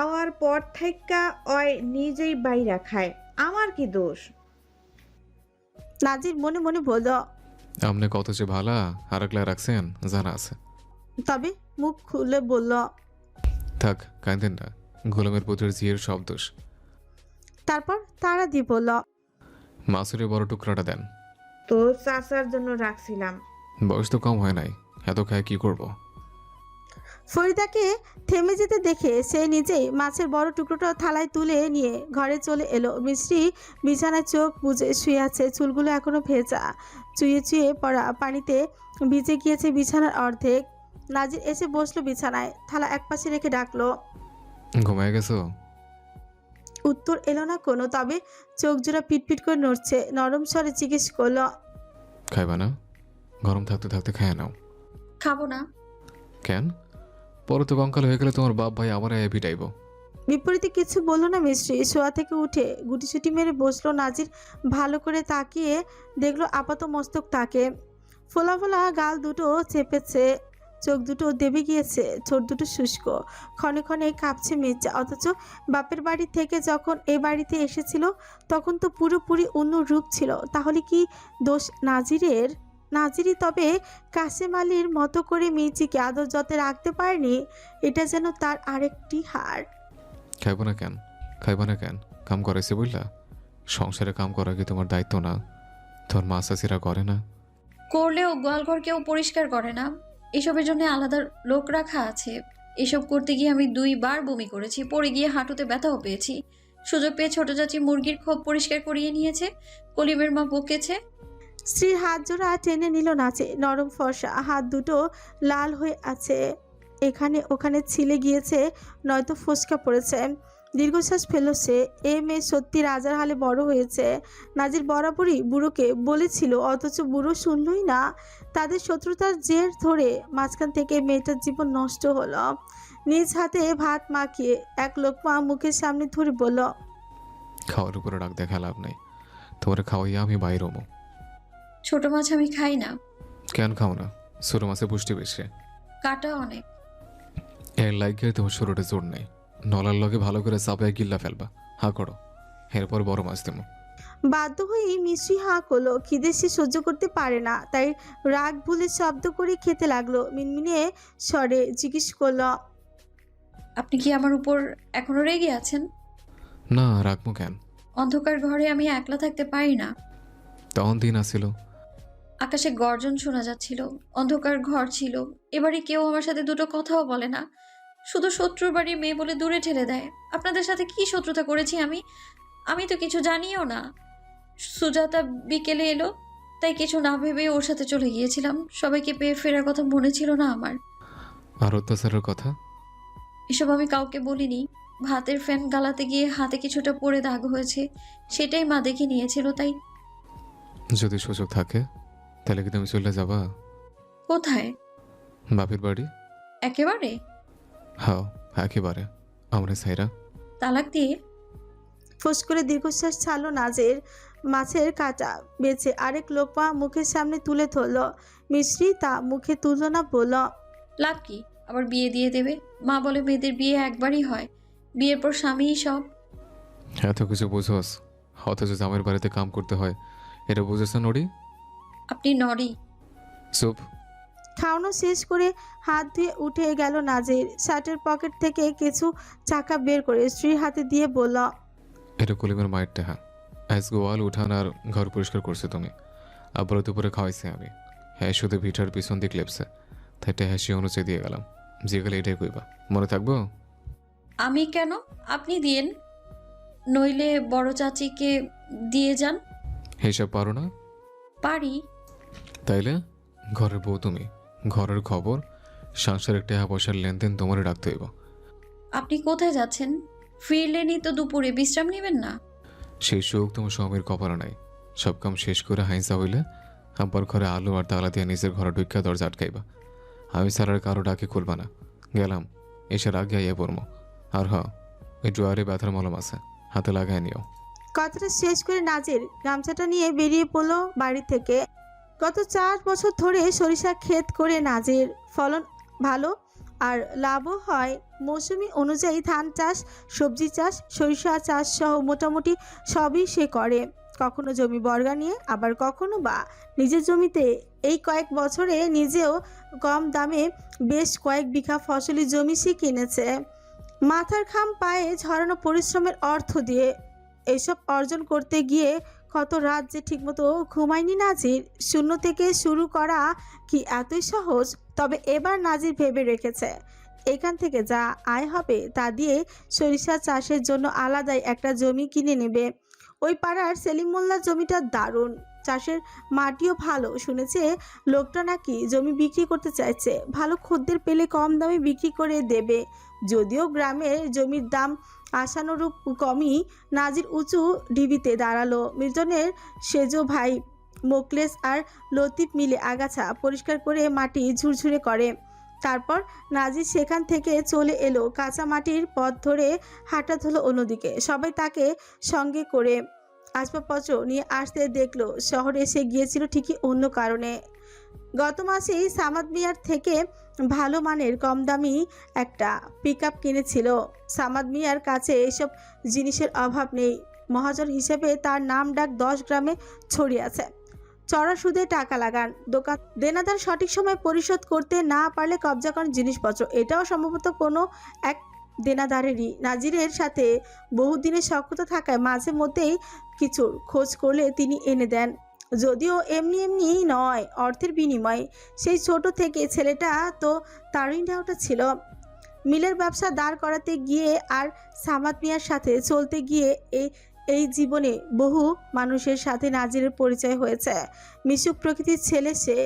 আওয়ার পর থাইকা অয় নিজেই বাইরা খায়, আমার কি দোষ? নাজির মনে মনে বলল, আপনি কত যে ভালা আর একলা রাখছেন জানা আছে। তবে মুখ খুলে বলল, থাক কাঁদেন না, গোলামের পুত্রের জিয়ের সব দোষ। তারপর তারা দিয়ে বলল, মাছের বড় টুকরাটা দেন। তোর চাচার জন্য রাখছিলাম। বয়স তো কম হয় নাই, এত খায় কি করব? ফরিদাকে থেমে যেতে দেখে সে নিজেই মাছের বড় টুকরোটা থালায় তুলে নিয়ে ঘরে চলে এলো। মিষ্টি বিছানায় চোখ বুজে শুয়ে আছে। চুলগুলো এখনো ভেজা, চুয়ে চুয়ে পড়া পানিতে ভিজে গিয়েছে বিছানার অর্ধেক। নাজির এসে বসলো বিছানায়, থালা একপাশে রেখে ডাকলো, ঘুমায় গেছো? উত্তর এলো না কোনো। তবে চোখ জোড়া পিটপিট করে নড়ছে। নরম স্বরে জিজ্ঞেস করলো, খাইবা না? গরম থাকতে থাকতে খায় নাও। খাবো না। কেন? পরে তো কঙ্কাল হয়ে গেলে তোমার বাপ ভাই আমার পিটাইব। বিপরীতে কিছু বলল না মিষ্টি। শোয়া থেকে উঠে গুটিসুটি মেরে বসলো নাজির। ভালো করে তাকিয়ে দেখলো আপাত মস্তক তাকে। ফোলা ফোলা গাল দুটো চেপেছে, চোখ দুটো দেবে গিয়েছে, ঠোঁট দুটো শুষ্ক, ক্ষণে ক্ষণে কাঁপছে মেজা। অথচ বাপের বাড়ি থেকে যখন এ বাড়িতে এসেছিল তখন তো পুরোপুরি অন্য রূপ ছিল। তাহলে কি দোষ নাজিরের? নাজিরই তবে কাশেম আলীর মতো করে মেয়েটিকে আদর যত্নে রাখতে পারেনি। এটা যেন তার আরেকটি হার। খাইব না কেন? খাইবা না কেন? কাম করাইছে বুঝলা? সংসারে কাম করা কি তোমার দায়িত্ব না? তোর মা চাষিরা করে না? করলেও গোয়ালঘর কেউ পরিষ্কার করে না। এসবের জন্য আলাদা লোক রাখা আছে। এসব করতে গিয়ে আমি 2 বার বমি করেছি, পড়ে গিয়ে হাঁটুতে ব্যথাও পেয়েছি। সুযোগ পেয়ে ছোট চাচি মুরগির খোপ পরিষ্কার করিয়ে নিয়েছে, কলিমের মা বকেছে। স্ত্রীর হাত জোড়া টেনে নিল নাচে। নরম ফর্সা হাত দুটো লাল হয়ে আছে, এখানে ওখানে ছিলে গিয়েছে, নয়তো ফোসকা পড়েছে। দীর্ঘশ্বাস ফেলল সে। এ মেয়ে সত্যি রাজার হালে বড় হয়েছে। নাজির বরাবরই বুড়োকে বলেছিল, অথচ বুড়ো শুনলই না। তাদের শত্রুতার জের ধরে মাঝখান থেকে মেয়েটার জীবন নষ্ট হলো। নিজ হাতে ভাত মাখিয়ে এক লোকমা মুখের সামনে ধরে বলল, খাওয়ার উপরে রাগ দেখা লাভ নাই। তোমার খাওয়াইয়া আমি বাইর হবো। ছোট মাছ আমি খাই না। কেন খাও না? ছোট মাছে পুষ্টি বেশি, কাটা অনেক। এর লাগিয়ে তোমার শরীরে জোর নেই। নলার লগে ভালো করে চাপায় গিল্লা ফেলবা। হা করো, এরপর বড় মাছ দেবো। বাধ্য হয়েই মিশ্রি হাঁ করলো। খিদে সে সহ্য করতে পারে না, তাই রাগ ভুলে শব্দ করে খেতে লাগলো। মিনমিনে স্বরে জিজ্ঞেস করলো, আপনি কি আমার উপর এখনো রেগে আছেন? না, রাখবো কেন? অন্ধকার ঘরে আমি একলা থাকতে পারি না। তখন দিন আসিল, আকাশে গর্জন শোনা যাচ্ছিল, অন্ধকার ঘর ছিল। এবারে কেউ আমার সাথে দুটো কথাও বলে না, শুধু শত্রুর বাড়ির মেয়ে বলে দূরে ঠেলে দেয়। আপনাদের সাথে কি শত্রুতা করেছি আমি? আমি তো কিছু জানিও না। সুজাতা বিকেলে এলো, তাই কিছু না ভেবে ওর সাথে চলে গিয়েছিলাম। সবাইকে পেয়ে ফেরার কথা মনে ছিল না আমার। আর অত্যাচারের কথা? এসব আমি কাউকে বলিনি। ভাতের ফ্যান গালাতে গিয়ে হাতে কিছুটা পড়ে দাগ হয়েছে, সেটাই মা দেখে নিয়েছিল। তাই যদি সুযোগ থাকে তাহলে কি তুমি চলে যাবা? কোথায়? বাপের বাড়ি। একেবারে? হ্যাঁ, একেবারে। আমরা সাইরা তালাক দিয়ে? ফোঁস করে দীর্ঘশ্বাস ছাড়লো নাজের। মাছের কাঁটা বেছে আরেক লোকমা মুখের সামনে তুলে ধরলো। মিশ্রি তা মুখে তুলল না, বলল, লাভ কি? আবার বিয়ে দিয়ে দেবে। মা বলে মেয়েদের বিয়ে একবারই হয়, বিয়ের পর স্বামীই সব। এত কিছু বুঝোস, অথচ জামের বাড়িতে কাম করতে হয়, এটা বুঝেছ নড়ি? আপনি নরি। চুপ। খাওয়ানো শেষ করে হাত ধুয়ে উঠে গেল নাজির। শার্টের পকেট থেকে কিছু টাকা বের করে স্ত্রীর হাতে দিয়ে বলল, এটা কলিমের মায়ের টাকা। আজ গোয়াল উঠান আর ঘর পরিষ্কার করছে তুমি। আবার দুপুরে খাওয়াইছে আমি। হ্যাঁ, শুধু ভিটার পিছন দিয়ে ক্লেপছে, তাই হাসি অনুযায়ী দিয়ে গেলাম। যে গেলে এটাই কইবা, মনে থাকবো? আমি কেন? আপনি দিয়েন, নইলে বড় চাচিকে দিয়ে যান। হিসাব পারো না? পারি। তাইলে ঘরের বউ তুমি, ঘরের খবর, সংসারের টাকা পয়সার লেনদেন তোমারই রাখতে হইব। আপনি কোথায় যাচ্ছেন? ফিরলেনই তো দুপুরে, বিশ্রাম নেবেন না? সেই সুখ তোমার স্বামীর কপালে নাই। সব কাম শেষ করে হাইসা হইলে আব্বার ঘরে আলু আর তালা দিয়ে নিজের ঘরে ঢুকা দরজা আটকাইবা। আমি ছাড়ার কারো ডাকে খুলবা না। গেলাম, এসার আগে আইয়া পড়বো। আর হ্যাঁ, এই ড্রয়ারে ব্যথার মলম আছে, হাতে লাগাই নিও। কথাটা শেষ করে নাজির গামছাটা নিয়ে বেরিয়ে পড়লো বাড়ি থেকে। গত 4 বছর ধরে সরিষা ক্ষেত করে নাজির। ফলন ভালো আর লাভও হয়। মৌসুমি অনুযায়ী ধান চাষ, সবজি চাষ, সরিষা চাষ সহ মোটামুটি সবই সে করে। কখনো জমি বর্গা নিয়ে, আবার কখনো বা নিজের জমিতে। এই কয়েক বছরে নিজেও কম দামে বেশ কয়েক বিঘা ফসলি জমি সে কিনেছে, মাথার ঘাম পায়ে ঝরানো পরিশ্রমের অর্থ দিয়ে। এইসব অর্জন করতে গিয়ে কত রাত যে ঠিকমতো ঘুমায়নি নাজির। শূন্য থেকে শুরু করা কি এতই সহজ? তবে এবার নাজির ভেবে রেখেছে, এখান থেকে যা আয় হবে তা দিয়ে সরিষা চাষের জন্য আলাদাই একটা জমি কিনে নেবে। ওই পাড়ার সেলিম মোল্লার জমিটা দারুণ, চাষের মাটিও ভালো। শুনেছে লোকটা নাকি জমি বিক্রি করতে চাইছে, ভালো খদ্দের পেলে কম দামে বিক্রি করে দেবে। যদিও গ্রামের জমির দাম আশানুরূপ কমই। নাজির উঁচু ঢিবিতে দাঁড়ালো। মির্জনের সেজো ভাই মোকলেস আর লতিফ মিলে আগাছা পরিষ্কার করে মাটি ঝুরঝুরে করে। তারপর নাজির সেখান থেকে চলে এলো, কাঁচা মাটির পথ ধরে হাঁটা হলো অন্যদিকে। সবাই তাকে সঙ্গে করে আসবাবপত্র নিয়ে আসতে দেখলো। শহরে এসে গিয়েছিল ঠিকই অন্য কারণে। গত মাসেই সামাদ মিয়ার থেকে ভালো মানের কম দামি একটা পিকআপ কিনেছিল। সামাদ মিয়ার কাছে এসব জিনিসের অভাব নেই। মহাজন হিসেবে তার নাম ডাক 10 গ্রামে ছড়িয়ে আছে। চড়া সুদে টাকা লাগান, দোকান দেনাদার সঠিক সময় পরিশোধ করতে না পারলে কবজা করেন জিনিসপত্র। এটাও সম্ভবত কোনো এক দেনাদারেরই। নাজিরের সাথে বহুদিনের সখ্যতা থাকায় মাঝে মধ্যেই কিছুর খোঁজ করলে তিনি এনে দেন, যদিও এমনি এমনি নয়, অর্থের বিনিময়ে। সেই ছোট থেকে ছেলেটা তো তারই নেওয়াটা ছিল। মিলের ব্যবসা দাঁড় করাতে গিয়ে আর সামাদ মিয়ার সাথে চলতে গিয়ে এই জীবনে বহু মানুষের সাথে নাজিরের পরিচয় হয়েছে। মিশুক প্রকৃতির ছেলে সে।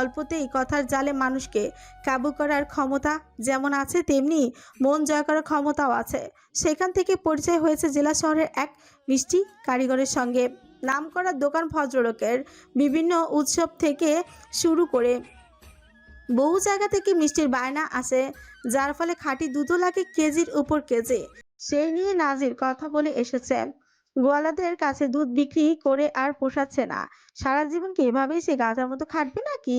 অল্পতেই কথার জালে মানুষকে কাবু করার ক্ষমতা যেমন আছে, তেমনি মন জয় করার ক্ষমতাও আছে। সেখান থেকে পরিচয় হয়েছে জেলা শহরের এক মিষ্টি কারিগরের সঙ্গে। নামকরা দোকান ভদ্রলোকের বিভিন্ন উৎসব থেকে শুরু করে বহু জায়গা থেকে মিষ্টির বায়না আসে, যার ফলে খাঁটি দুধও লাগে কেজির উপর কেজি। সেই নিয়ে নাজির কথা বলে এসেছে। গোয়ালাদের কাছে দুধ বিক্রি করে আর পোষাচ্ছে না। সারা জীবন কি এভাবেই সে গাধার মতো খাটবে নাকি?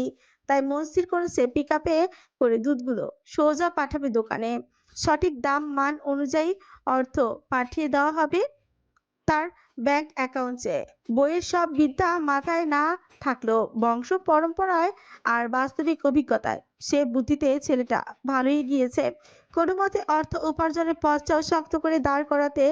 তাই মনস্থির করেছে পিকআপে করে দুধগুলো সোজা পাঠাবে দোকানে। সঠিক দাম মান অনুযায়ী অর্থ পাঠিয়ে দেওয়া হবে তার ব্যাংক অ্যাকাউন্টে। বইয়ের সব বিদ্যা মাথায় না থাকলেও বংশ পরম্পরায় আর বাস্তবিক অভিজ্ঞতায় সে বুদ্ধিতে ছেলেটা ভালোই গিয়েছে। কোনো মতে অর্থ উপার্জনের পথটাও শক্ত করে দাঁড় করাতে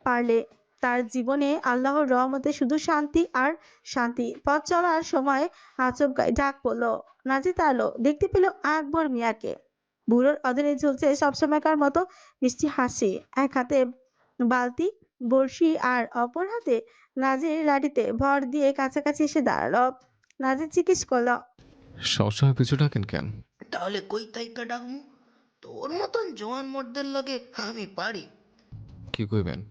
পারলে তার জীবনে আল্লাহর রহমতে শুধু শান্তি আর শান্তি। পথ চলার সময় আচমকায় ডাক পড়লো। নাজি তাড়লো, দেখতে পেল আকবর মিয়াকে। বুড়োর অধীনে ঝুলছে সবসময়কার মতো মিষ্টি হাসি। এক হাতে বালতি বড়শি আর অপর হাতে নাজির লাঠিতে ভর দিয়ে কাছাকাছি এসে দাঁড়ালো। নাজির জিজ্ঞেস করলো, সবসময় পিছু ডাকেন কেন? তাহলে কই তাইকা ডাকমু? তোর মতন জোয়ান মর্দের লগে আমি পারি? কি কইবেন?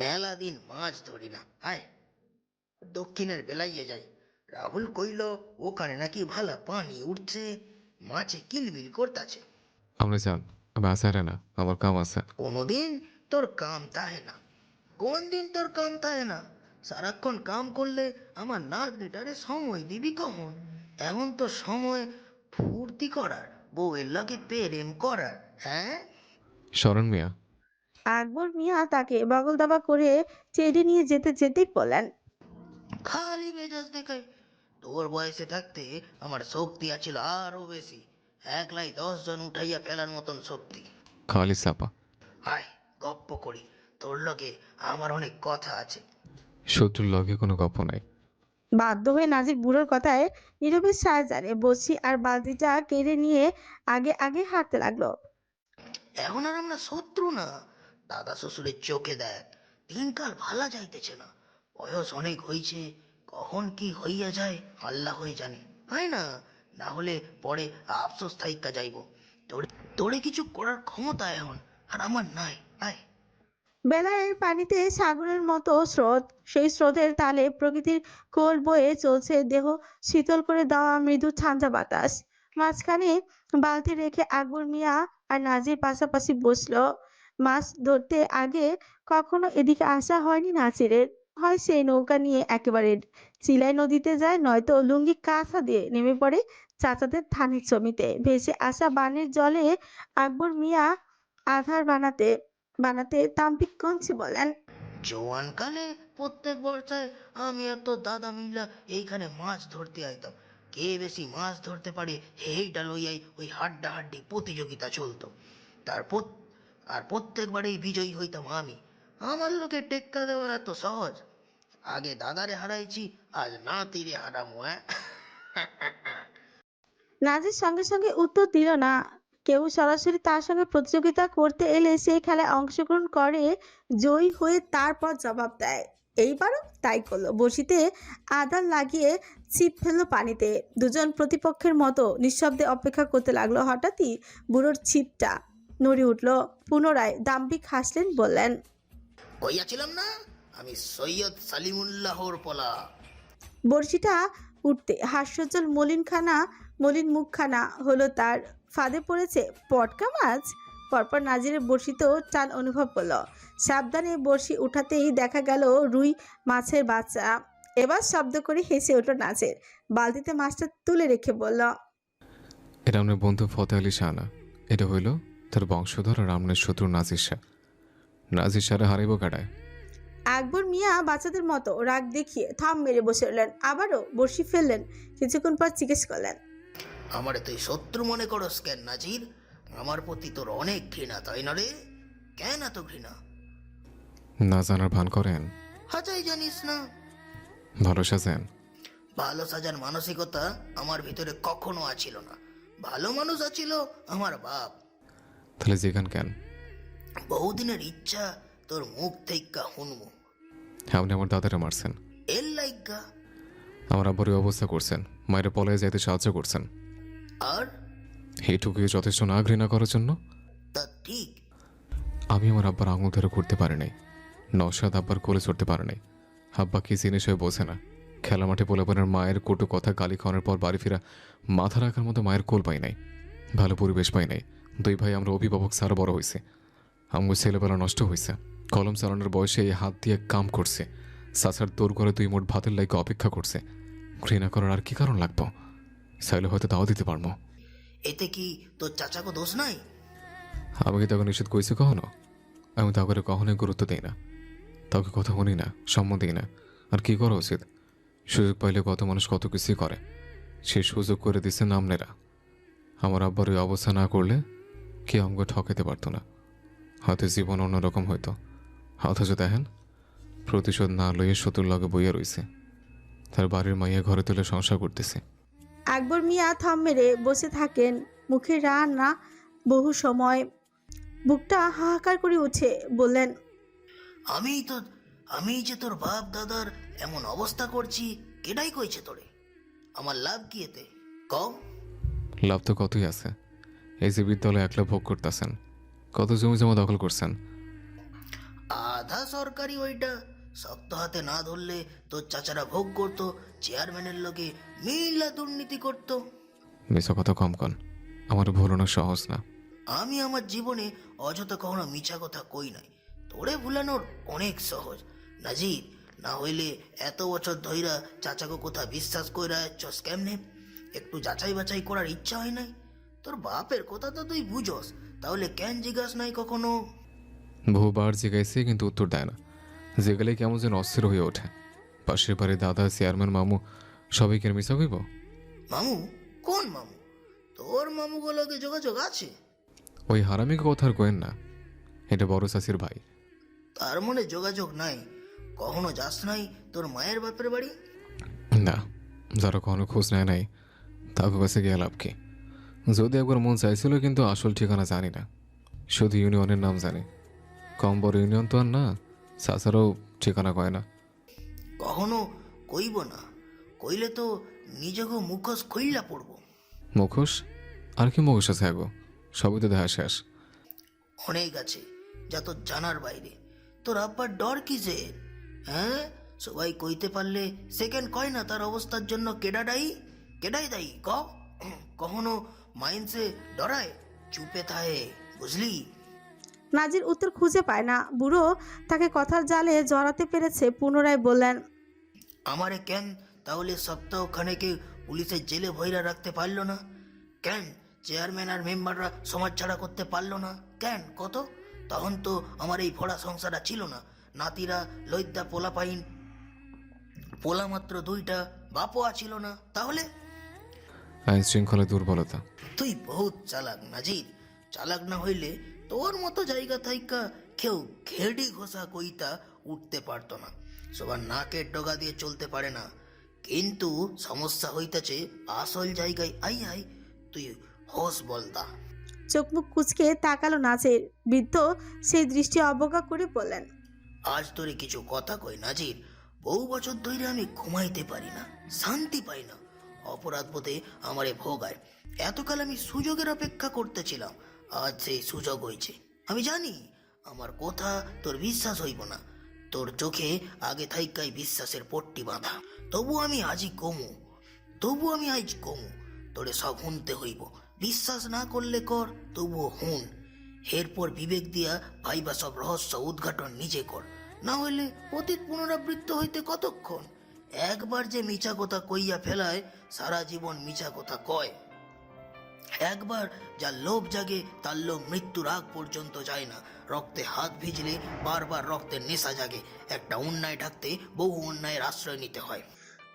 মেলা দিন মাছ ধরি না, আয় দক্ষিণের বেলাইয়ে যাই। রাহুল কইল ওখানে নাকি ভালো পানি উঠছে, মাছে কিলবিল করতেছে। আপনি যান, আমি আসারে না, আমার কাম আছে। কোনোদিন তোর কাম তাহে না, কোন দিন তোর কাম তাহে না? সারাক্ষণ কাম করলে আমার নাতনিটারে সময় দিবি কখন? এখন তো সময় ফুর্তি করার, বউয়ের লগে প্রেম করার। হ্যাঁ শরণ মিয়া, আকবর মিয়া তাকে বগল দাবা করে চেড়ে নিয়ে যেতে যেতেই বলেন, খালি মেজাজ দেখায়। তোর বয়সে থাকতে আমার শক্তি আছিল আরো বেশি, একলাই 10 জন উঠাইয়া ফেলার মতন শক্তি। খালি চাপা। আয় গপ্প করি, তোর লগে আমার অনেক কথা আছে। শত্রুর লগে কোনো গল্প নাই। বাধ্য হয়ে নাজির বুড়োর কথায় নীরবে সাহায্যে বসি আর বালতিটা কেড়ে নিয়ে আগে আগে হাঁটতে লাগলো। এখন আর আমরা শত্রু না, দাদা শ্বশুরের চোখে দেখ দিনকাল ভালা যাইতেছে না। বয়স অনেক হইছে, কখন কি হইয়া যায় আল্লাহ হয়ে জানে। হয় না, না হলে পরে আফসোস থাইকা যাইব। তোরে কিছু করার ক্ষমতা এখন আর আমার নাই। আয় বেলায়ের পানিতে সাগরের মতো স্রোত, সেই স্রোতের তালে প্রকৃতির কোল বয়ে চলছে, দেহ শীতল করে দেওয়া মৃদু ঠান্ডা বাতাস। মাঝখানে বালতি রেখে আকবর মিয়া আর নাজির পাশাপাশি বসলো। মাছ ধরতে আগে কখনো এদিকে আসা হয়নি নাজিরের। হয় সেই নৌকা নিয়ে একেবারে চিলাই নদীতে যায়, নয়তো লুঙ্গি কাঁথা দিয়ে নেমে পড়ে চাচাদের ধানের জমিতে। ভেসে আসা বানের জলে আকবর মিয়া আধার বানাতে বানাতে তাম্পিক কঞ্চি বলেন, জোয়ান কালে প্রত্যেক বর্ষায় আমি আর তোর দাদা মিল্লা এইখানে মাছ ধরতে আইতাম। কে বেশি মাছ ধরতে পারে এইটা লইয়াই ওই হাড্ডাহাড্ডি প্রতিযোগিতা চলতো। তারপর আর প্রত্যেকবারেই বিজয়ী হইতাম আমি। আমার লোকে টেক্কা দেওয়া এত সহজ? আগে দাদারে হারাইছি, আজ নাতিরে হারামো। নাজির সঙ্গে সঙ্গে উত্তর দিল না। কেউ সরাসরি তার সঙ্গে প্রতিযোগিতা করতে এলে সেই খেলায় অংশগ্রহণ করে, জয়ী হয়ে তারপর জবাব দেয়। এইবারও তাই করলো। বড়শিতে আদার লাগিয়ে ছিপ ফেললো পানিতে। দুজন প্রতিপক্ষের মতো নিঃশব্দে অপেক্ষা করতে লাগলো। হঠাৎই বুড়োর ছিপটা নড়ে উঠলো। পুনরায় দাম্ভিক হাসলেন, বললেন, কইয়াছিলাম না আমি সৈয়দ সালিমুল্লাহর পোলা। বড়শিটা উঠতে হাস্যোজ্জ্বল মলিন মুখখানা হলো তার। ফাঁদে পড়েছে পটকা মাছ। পরপর নাজিরের বড়শিতেও টান অনুভব করলো। সাবধানে বড়শি উঠাতেই দেখা গেল রুই মাছের বাচ্চা। এবার শব্দ করে হেসে উঠল নাজির। বালতিতে মাছটা তুলে রেখে বলল, এটা আমার বন্ধু ফতে আলী শাহ না, এটা হইল তার বংশধর আর আমনের শত্রু নাজির শাহ। নাজির শাহরে হারাইব কাটায়। আকবর মিয়া বাচ্চাদের মতো রাগ দেখিয়ে থাম মেরে বসে রইলেন। আবারও বড়শি ফেললেন। কিছুক্ষণ পর জিজ্ঞেস করলেন, আমারে তুই শত্রু মনে করস কেন নাজির? আমার প্রতি তোর অনেক ঘৃণা, তাই না রে? কেন এত ঘৃণা? না জানার ভান করেন, হাজাই জানিস না। ভালো সাজেন। ভালো সাজার মানসিকতা আমার ভিতরে কখনো আছিল না। ভালো মানুষ আছিল আমার বাপ। তাহলে যেখান কেন? বহুদিনের ইচ্ছা তোর মুখ থেকে শুনবো। আপনি আমার দাদারে মারছেন, এর লাইগা। আমার আব্বার এই অবস্থা করছেন, মায়ের পলায় যাইতে সাহায্য করছেন। আর এইটুকুই যথেষ্ট না ঘৃণা করার জন্য? তা ঠিক। আমি আমার আব্বার আঙুল ধরে করতে পারি নাই। নওশাদ আব্বার কোলে চড়তে পারে নাই। আব্বা কি জিনিস হয়ে বোঝে না। খেলা মাঠে পোলাপানের মায়ের কটু কথা গালি খাওয়ানোর পর বাড়ি ফেরা মাথা রাখার মতো মায়ের কোল পাই নাই, ভালো পরিবেশ পাই নাই। দুই ভাই আমরা অভিভাবক ছাড়া বড় হয়েছে। আমার ছেলেবেলা নষ্ট হয়েছে। কলম চালানোর বয়সে এই হাত দিয়ে কাম করছে। চাচার দৌড় করে 2 মুঠ ভাতের লাইকে অপেক্ষা করছে। ঘৃণা করার আর কি কারণ লাগবো? চাইলে হয়তো তাও দিতে পারবো। এতে কি তোর চাচাকে দোষ নাই? আমি কি তাকে নিষেধ করেছি কখনো? আমি তা করে কখনোই গুরুত্ব দিই না, তাকে কথা শুনি না, সম্মান দিই না। আর কি করা উচিত? সুযোগ পাইলে কত মানুষ কত কিছুই করে। সে সুযোগ করে দিচ্ছে নামনেরা। আমার আব্বার ওই অবস্থা না করলে কে আমাকে ঠকাইতে পারতো না। হয়তো জীবন অন্যরকম হইতো। অথচ দেখেন, প্রতিশোধ না লইয়ে শত্রুর লগে বইয়া রইছে। তার বাড়ির মাইয়া ঘরে তুলে সংসার করতেছে। আকবর মিয়া থাম মেরে বসে থাকেন। মুখে রান্না বহু সময়। বুকটা হাহাকার করে উঠে বললেন, আমি যে তোর বাপ দাদার এমন অবস্থা করছি, কেডাই কইছে তোরে? আমার লাভ কি এতে কম? লাভ তো কতই আছে। এই যে বিদ্যালয়ে একলা ভোগ করতেছেন, কত জমি জমা দখল করছেন। আধা সরকারি ওইটা শক্ত হাতে না ধরলে তোর চাচারা ভোগ করতো, চেয়ারম্যানের লগে মিলা দুর্নীতি করতো। মিছা কথা কম কন, আমার ভুলানো সহজ না। আমি আমার জীবনে অযথা কখনো মিছা কথা কই নাই। তোরে ভুলানোর অনেক সহজ নাজির। না হইলে এত বছর ধইরা চাচাকে কোথা বিশ্বাস কইরা চস কেমনে? একটু যাচাই বাছাই করার ইচ্ছা হয় নাই? তোর বাপের কথা তো তুই বুঝস, তাহলে কেন জিজ্ঞাস নাই কখনো? বহুবার জিজ্ঞাসি, কিন্তু উত্তর দেয় না। যেগুলো কেমন যেন অস্থির হয়ে ওঠে। পাশের বাড়ির দাদা, চেয়ারম্যান, মামু সবাই কেন মিশা কইব? মামু? কোন মামু? তোর মামুগুলোকে যোগাযোগ আছে? ওই হারামিকে কথা আর কয়েন না, এটা বড় চাষির ভাই। তার মনে যোগাযোগ নাই? কখনো যাস নাই তোর মায়ের বাপের বাড়ি? না, যারা কখনো খোঁজ নেয় নাই তাকে কাছে গিয়ে লাভ কি? যদি একবার মন চাইছিল, কিন্তু আসল ঠিকানা জানি না। শুধু ইউনিয়নের নাম জানি। কম বড় ইউনিয়ন তো আর না, চাচারাও ঠিকানা কয় না। কখনো কইব না, কইলে তো নিজেকে মুখোশ খুইলা পড়বো। মুখোশ? আর কি মুখোশ আছে আগো? সবই তো দেখা শেষ। অনেক আছে যা তোর জানার বাইরে। তোর আব্বার ডর কি যে? হ্যাঁ, সবাই কইতে পারলে সেকেন্ড কয় না তার অবস্থার জন্য কেডাই দায়ী কখনো মাইন্সে ডরায়, চুপে থাহে, বুঝলি? নাজির উত্তর খুঁজে পায় না। বুড়ো তাকে কথার জালে জড়াতে পেরেছে। পুনরায় বললেন, আমারে কেন তাহলে সপ্তাহখানেকে পুলিশের জেলে ভৈরা রাখতে পারলো না? কেন চেয়ারম্যান আর মেম্বাররা সমাজ ছাড়া করতে পারলো না? কেন কত? তখন তো আমার এই ভরা সংসারটা ছিল না। নাতিরা লইদ্যা পোলা পাইন, পোলা মাত্র 2টা, বাপও ছিল না। তাহলে আইন শৃঙ্খলা দুর্বলতা। তুই বহুত চালাক নাজির। চালাক না হইলে তোর মতো জায়গা থাইকা কেউ ঘেড়ি ঘোষা কইতা উঠতে পারতো না। সবার নাকের ডগা দিয়ে চলতে পারে না। কিন্তু সমস্যা হইতেছে আসল জায়গায় আই তুই হোস বলতা। চোখ মুখ কুচকে তাকালো নাজির। বৃদ্ধ সেই দৃষ্টি অবজ্ঞা করে বললেন, আজ তোরে কিছু কথা কই নাজির। বহু বছর ধরে আমি ঘুমাইতে পারি না, শান্তি পাই না। অপরাধ বোধে আমারে ভোগায়। এতকাল আমি সুযোগের অপেক্ষা করতেছিলাম, আজ সেই সুযোগ হয়েছে। আমি জানি আমার কথা তোর বিশ্বাস হইব না। তোর চোখে আগে থাইকাই বিশ্বাসের পট্টি বাঁধা। তবু আমি আজ কমু। তোরে সব শুনতে হইব। বিশ্বাস না করলে কর, তবুও হুন। এরপর বিবেক দিয়া ভাইবা সব রহস্য উদ্ঘাটন নিজে কর, না হইলে অতীত পুনরাবৃত্ত হইতে কতক্ষণ। একবার যে মিছা কথা কইয়া ফেলায়, সারা জীবন মিছা কথা কয়। একবার যার লোভ জাগে, তার লোভ মৃত্যুর আগ পর্যন্ত যায় না। রক্তে হাত ভিজলে বারবার রক্তের নেশা জাগে। একটা অন্যায় ঢাকতে বহু অন্যায়ের আশ্রয় নিতে হয়।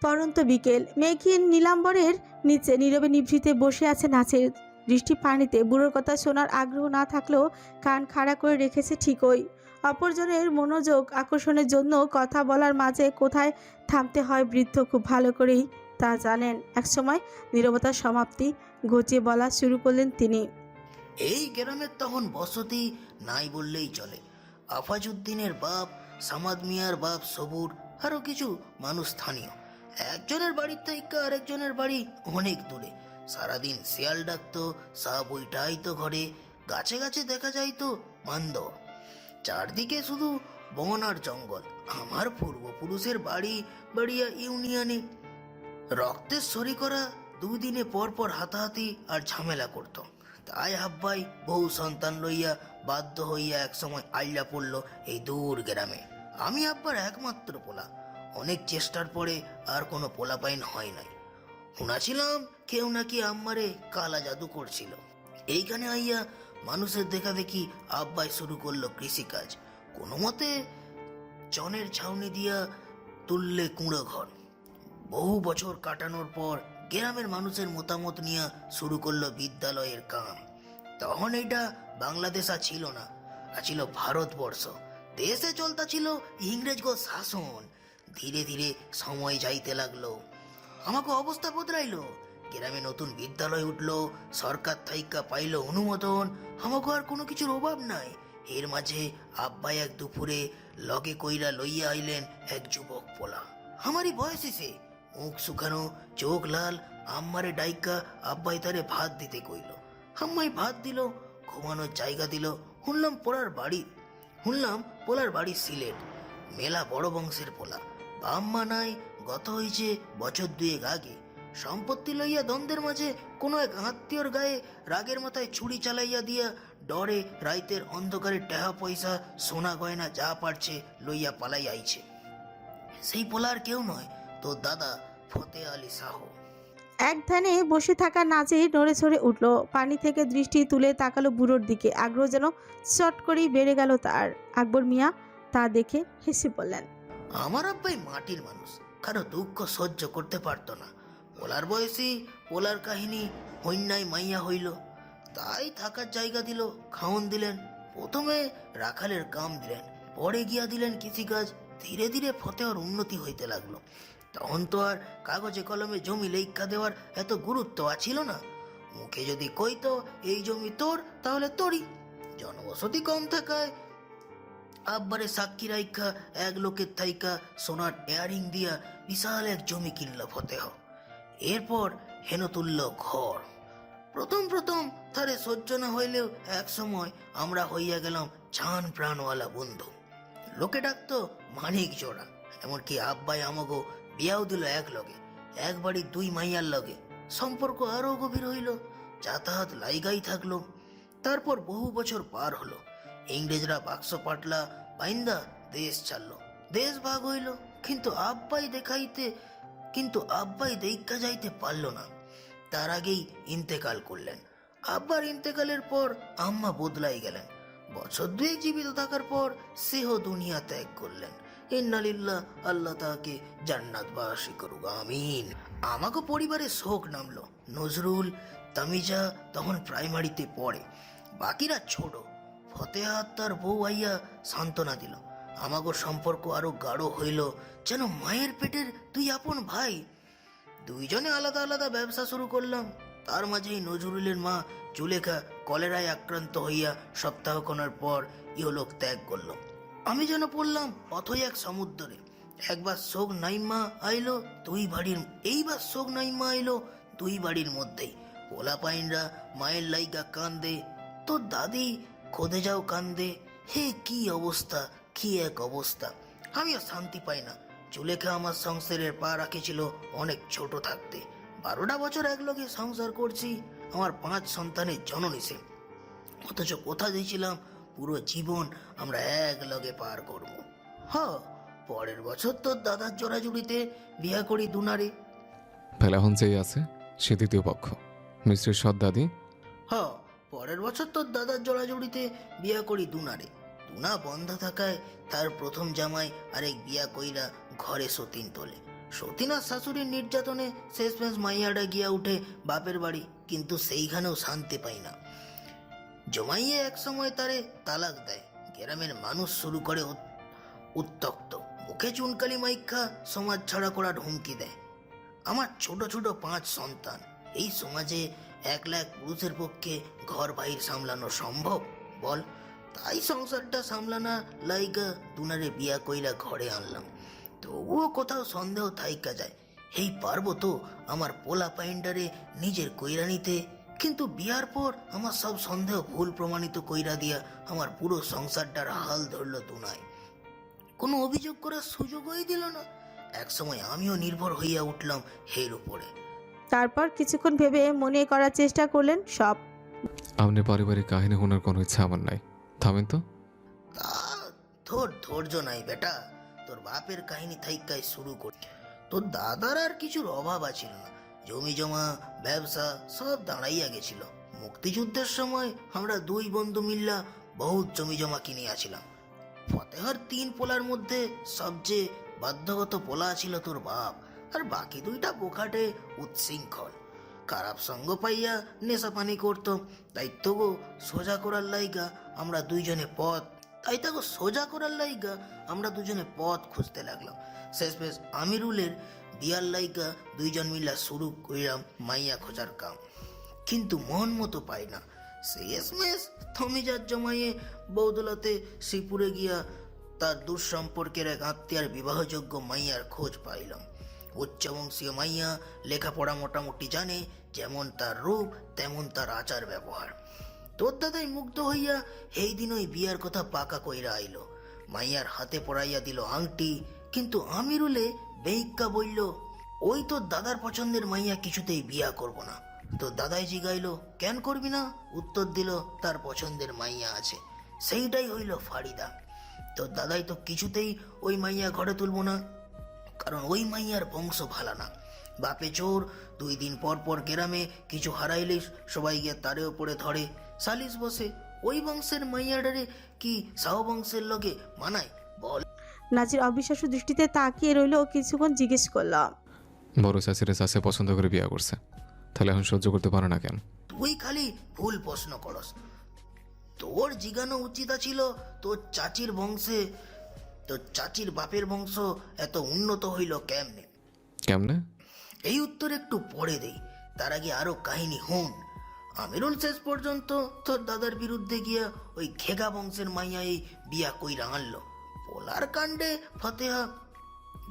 পরন্ত বিকেল, মেঘহীন নীলাম্বরের নিচে নীরবে নিভৃতে বসে আছে নাচের দৃষ্টি পানিতে। বুড়োর কথা শোনার আগ্রহ না থাকলেও কান খাড়া করে রেখেছে ঠিকই। অপরজনের মনোযোগ আকর্ষণের জন্য কথা বলার মাঝে কোথায় থামতে হয় বৃদ্ধ খুব ভালো করেই তা জানেন। একসময় নীরবতার সমাপ্তি ঘটিয়ে বলা শুরু করলেন তিনি। এই গ্রামের তখন বসতি নাই বললেই চলে। আফাজউদ্দিনের বাপ, সামাদ মিয়ার বাপ সবুর, আরো কিছু মানুষ স্থানীয়। একজনের বাড়ির থেকে আরেকজনের বাড়ি অনেক দূরে। সারাদিন শিয়াল ডাকতো, সা বইটা আইতো ঘরে, গাছে গাছে দেখা যাইতো বান্দর। চারদিকে শুধু বন আর জঙ্গল। আমার পূর্বপুরুষের বাড়ি বাড়িয়া ইউনিয়নে। রক্তের সরি করা দুদিনে পর পর হাতাহাতি আর ঝামেলা করত। তাই হাব্বাই বহু সন্তান লইয়া বাধ্য হইয়া একসময় আইলা পড়ল এই দূর গ্রামে। আমি আব্বার একমাত্র পোলা। অনেক চেষ্টার পরে আর কোনো পোলাপাইন হয় নাই। শুনাছিলাম কেউ নাকি আম্মারে কালা জাদু করছিল। এইখানে আইয়া মানুষের দেখা দেখি আব্বাই শুরু করলো কৃষিকাজ। কোনো মতে চনের ছাউনি দিয়া তুললে কুঁড়ো ঘর। বহু বছর কাটানোর পর গ্রামের মানুষের মতামত নিয়ে শুরু করলো বিদ্যালয়ের কাম। তখন এটা বাংলাদেশ ছিল না, ছিল ভারতবর্ষ। দেশে চলতা ছিল ইংরেজগো শাসন। ধীরে ধীরে সময় যাইতে লাগলো, আমাকে অবস্থা বদলাইলো। গ্রামে নতুন বিদ্যালয় উঠলো, সরকার থাইকা পাইল অনুমোদন। আমাকে আর কোনো কিছুর অভাব নাই। এর মাঝে আব্বাই এক দুপুরে লগে কইরা লইয়া আইলেন এক যুবক পোলা। আমারই বয়সী সে, মুখ শুকানো, চোখ লাল। আম্মারে ডাইকা আব্বাই তারে ভাত দিতে কইল। আম্মাই ভাত দিল, ঘুমানোর জায়গা দিল। শুনলাম পোলার বাড়ি সিলেট। মেলা বড় বংশের পোলা। আম্মা নাই, গত হইছে বছর দুয়েক আগে। সম্পত্তি লইয়া দ্বন্দ্বের মাঝে কোনো এক আত্মীয়র গায়ে রাগের মাথায় ছুরি চালাইয়া দিয়া ডরে রাইতের অন্ধকারে টাকা পয়সা সোনা গয়না যা পারছে লইয়া পালাই আইছে। সেই পোলার কেউ নয়, তোর দাদা ফতে আলী সাহ। এক ধ্যানে বসে থাকা নাজির নড়ে চড়ে উঠল। পানি থেকে দৃষ্টি তুলে তাকালো বুড়োর দিকে। আগ্রহ যেন চট করেই বেড়ে গেল তার। আকবর মিয়া তা দেখে হেসে বললেন, আমার আব্বাই মাটির মানুষ, কারো দুঃখ সহ্য করতে পারতো না। পোলার বয়সী পোলার কাহিনী হইন্যায় মাইয়া হইল, তাই থাকার জায়গা দিল, খাওন দিলেন। প্রথমে রাখালের কাম দিলেন, পরে গিয়া দিলেন কৃষিকাজ। ধীরে ধীরে ফতেহর উন্নতি হইতে লাগলো। তখন তো আর কাগজে কলমে জমি লেখা দেওয়ার এত গুরুত্ব আছিল না। মুখে যদি কইতো এই জমি তোর, তাহলে তোরই। জনবসতি কম থাকায় আব্বারে সাক্ষী রাইখা এক লোকের থাইকা সোনার এয়ারিং দিয়া বিশাল এক জমি কিনল ফতেহ। এরপর হেন তুলল ঘর। প্রথম তারে সহ্য না হইলেও এক সময় আমরা হইয়া গেলাম জান প্রাণওয়ালা বন্ধু। লোকে ডাকতো মানিক জোড়া। এমনকি আব্বাই আমাগো বিয়াও দিল এক লগে, এক বাড়ি দুই মাইয়ার লগে। সম্পর্ক আরো গভীর হইল, যাতায়াত লাইগাই থাকলো। তারপর বহু বছর পার হলো। ইংরেজরা বাক্স পাটলা বাইন্দা দেশ ছাড়লো, দেশ ভাগ হইল। কিন্তু আব্বাই দেখা যাইতে পারলো না। তার আগেই ইন্তেকাল করলেন। আব্বার ইন্তেকালের পর আম্মা বদলাই গেলেন। বছর দুয়েক জীবিত থাকার পর সেহ দুনিয়া ত্যাগ করলেন। ইন্নালিল্লাহ, আল্লাহ তাকে জান্নাতবাসী করুক, আমিন। আমাকে পরিবারে শোক নামলো। নজরুল, তামিজা তখন প্রাইমারিতে পড়ে, বাকিরা ছোট। ফতেহা তার বউ আইয়া সান্ত্বনা দিল। আমাগো সম্পর্ক আরো গাঢ় হইল, যেন মায়ের পেটের দুই আপন ভাই। দুইজনে আলাদা আলাদা ব্যবসা শুরু করলাম। তার মাঝেই নজরুলের মা জুলেখা কলেরায় আক্রান্ত হইয়া সপ্তাহখানেক পর ইহলোক ত্যাগ করল। আমি যেন পড়লাম অথই এক সমুদ্রে। একবার শোক নাইমা আইলো দুই বাড়ির মধ্যেই। পোলা পাইনরা মায়ের লাইগা কান্দে, তোর দাদি খোদে যাও কান্দে। হে কি অবস্থা, কি এক অবস্থা! আমিও শান্তি পাই না। জুলেখা আমার সংসারের পা রাখেছিল অনেক ছোট থাকতে। 12টা বছর একলগে সংসার করছি। আমার 5 সন্তানের জননী সে, অথচ কথা দিয়েছিলাম পুরো জীবন আমরা এক লগে পার করব। পরের বছর তোর দাদার জোড়াজুড়িতে বিয়া করি দুনারে। ফেলে এখন যেই আছে সে দ্বিতীয় পক্ষ, মিস্ত্রির সৎ দাদি। পরের বছর তোর দাদার জোড়াজুড়িতে বিয়া করি দুনারে। দুনা বন্ধ থাকায় তার প্রথম জামাই আরেক বিয়া কইরা ঘরে সতীন তোলে। সতীন আর শাশুড়ির নির্যাতনে শেষমেশ মাইয়াটা গিয়া উঠে বাপের বাড়ি, কিন্তু সেইখানেও শান্তি পাই না। জমাইয়ে এক সময় তারে তালাক দেয়। গ্রামের মানুষ শুরু করে উত্তক্ত, মুখে চুনকালি মাইখা সমাজ ছাড়া করার হুমকি দেয়। আমার ছোট ছোট 5 সন্তান, এই সমাজে 1 লাখ পুরুষের পক্ষে ঘর বাহির সামলানো সম্ভব বল? তাই সংসারটা সামলানা লাইগা দুনারে বিয়া কইরা ঘরে আনলাম। তবুও কোথাও সন্দেহ থাইকা যায়, এই পারবো তো আমার পোলা পাইন্ডারে নিজের কইরা নিতে। কিন্তু বিয়ার পর আমার সব সন্দেহ ভুল প্রমাণিত কইরা দিয়া আমার পুরো সংসারটার হাল ধরলো দুনায়। কোনো অভিযোগ করার সুযোগই দিল না। এক সময় আমিও নির্ভর হইয়া উঠলাম এর উপরে। তারপর কিছুক্ষণ ভেবে মনে করার চেষ্টা করলেন সব। আপনি পারিবারিক কাহিনী শোনার কোনো ইচ্ছা আমার নাই, থামেন তো। তোর ধৈর্য নাই বেটা, তোর বাপের কাহিনী থাইকাই শুরু কর। তোর দাদার আর কিছুর অভাব আছিল না, জমি জমা ব্যবসা সব দাঁড়াইয়া গেছিল। মুক্তিযুদ্ধের সময় আমরা 2 বন্ধু মিল্লা বহুত জমি জমা কিনিয়াছিলাম। ফতেহার 3 পোলার মধ্যে সবচেয়ে বাধ্যগত পোলা ছিল তোর বাপ, আর বাকি 2টা বোখাটে উচ্ছৃঙ্খল। খারাপ সঙ্গ পাইয়া নেশা পানি করতো। তাই তো সোজা করার লাইগা আমরা দুজনে পথ খুঁজতে লাগলাম। শেষমেশ আমিরুলের বিয়ার লাইগা 2 জন মিলা শুরু করিলাম মাইয়া খোঁজার কাম, কিন্তু মন মতো পাই না। শেষমেশ থমিজার জমাইয়ে বৌদলতে শ্রীপুরে গিয়া তার দূর সম্পর্কের এক আত্মীয়ার বিবাহযোগ্য মাইয়ার খোঁজ পাইলাম। উচ্চবংশীয় মাইয়া, লেখাপড়া মোটামুটি জানে, যেমন তার রূপ তেমন তার আচার ব্যবহার। তোর দাদাই মুগ্ধ হইয়া এই দিন ওই বিয়ার কথা পাকা কইরা আইল। মাইয়ার হাতে পড়াইয়া দিল আংটি, কিন্তু আমিরুলে বেইক্কা বলল, ওই তোর দাদার পছন্দের মাইয়া কিছুতেই বিয়া করব না। তোর দাদাই জিগাইল, কেন করবি না? উত্তর দিল, তার পছন্দের মাইয়া আছে, সেইটাই হইল ফারিদা। তোর দাদাই তো কিছুতেই ওই মাইয়া ঘরে তুলব না, কারণ ওই মাইয়ার বংশ ভালা না। বাপে চোর, 2 দিন পর পর গ্রামে কিছু হারাইলে সবাই গিয়ে তারে উপরে ধরে, সালিশ বসে। ওই বংশের মাইয়াডারে কি সাহ বংশের লগে মানায় বল? নাজির অবিশ্বাস্য দৃষ্টিতে তাকিয়ে রইল, কিছুক্ষণ জিজ্ঞেস করল, বড় চাচিরে চাচে পছন্দ করে বিয়া করছে, তাহলে এখন সহ্য করতে পারে না কেন? তুই খালি ভুল প্রশ্ন করস। তোর জিজ্ঞানো উচিত ছিল তোর চাচির বংশে, তোর চাচির বাপের বংশ এত উন্নত হইল কেমনে? কেমনে? এই উত্তর একটু পরে দেই, তার আগে আরো কাহিনী হুন। আমিরুল শেষ পর্যন্ত তোর দাদার বিরুদ্ধে গিয়া ওই ঘেগা বংশের মাইয়া এই বিয়া কইরা আনলো। পোলার কাণ্ডে ফতেহা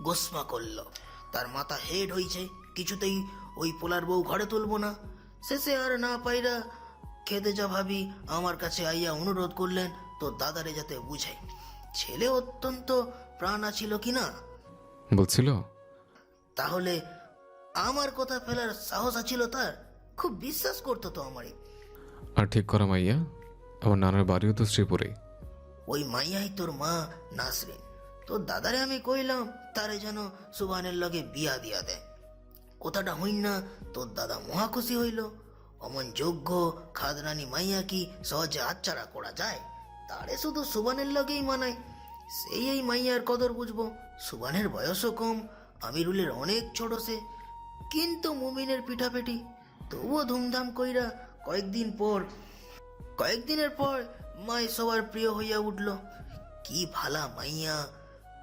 গোসমা করল, তার মাথা হেড হইছে, কিছুতেই ওই পোলার বউ ঘরে তুলবো না। শেষে আর না পাইরা খেতে যা ভাবি আমার কাছে আইয়া অনুরোধ করলেন তোর দাদারে যাতে বুঝাই। ছেলে অত্যন্ত প্রাণ আছিল কিনা বলছিল, তাহলে আমার কথা ফেলার সাহস আছিল তার? খুব বিশ্বাস করতো তো আমারই। আর ঠিক করা মাইয়া আমার নানার বাড়িও তো শ্রীপুরে। ওই মাইয়াই তোর মা নাসরিন। তোর দাদারে আমি কইলাম তারে যেন সুবানের লগে বিয়া দিয়া দেয়। কথাটা হইন না তোর দাদা মহা খুশি হইল। অমন যোগ্য খাদরানি মাইয়া কি সহজে আচ্ছাড়া করা যায়? তারে শুধু সুবানের লগেই মানায়। সেই এই মাইয়ার কদর বুঝবো। সুবানের বয়সও কম, আমিরুলের অনেক ছোট সে, কিন্তু মুমিনের পিঠাপেটি। তবুও ধুমধাম কইরা কয়েকদিনের পর মাই সবার প্রিয় হইয়া উঠল। কি ভালা মাইয়া,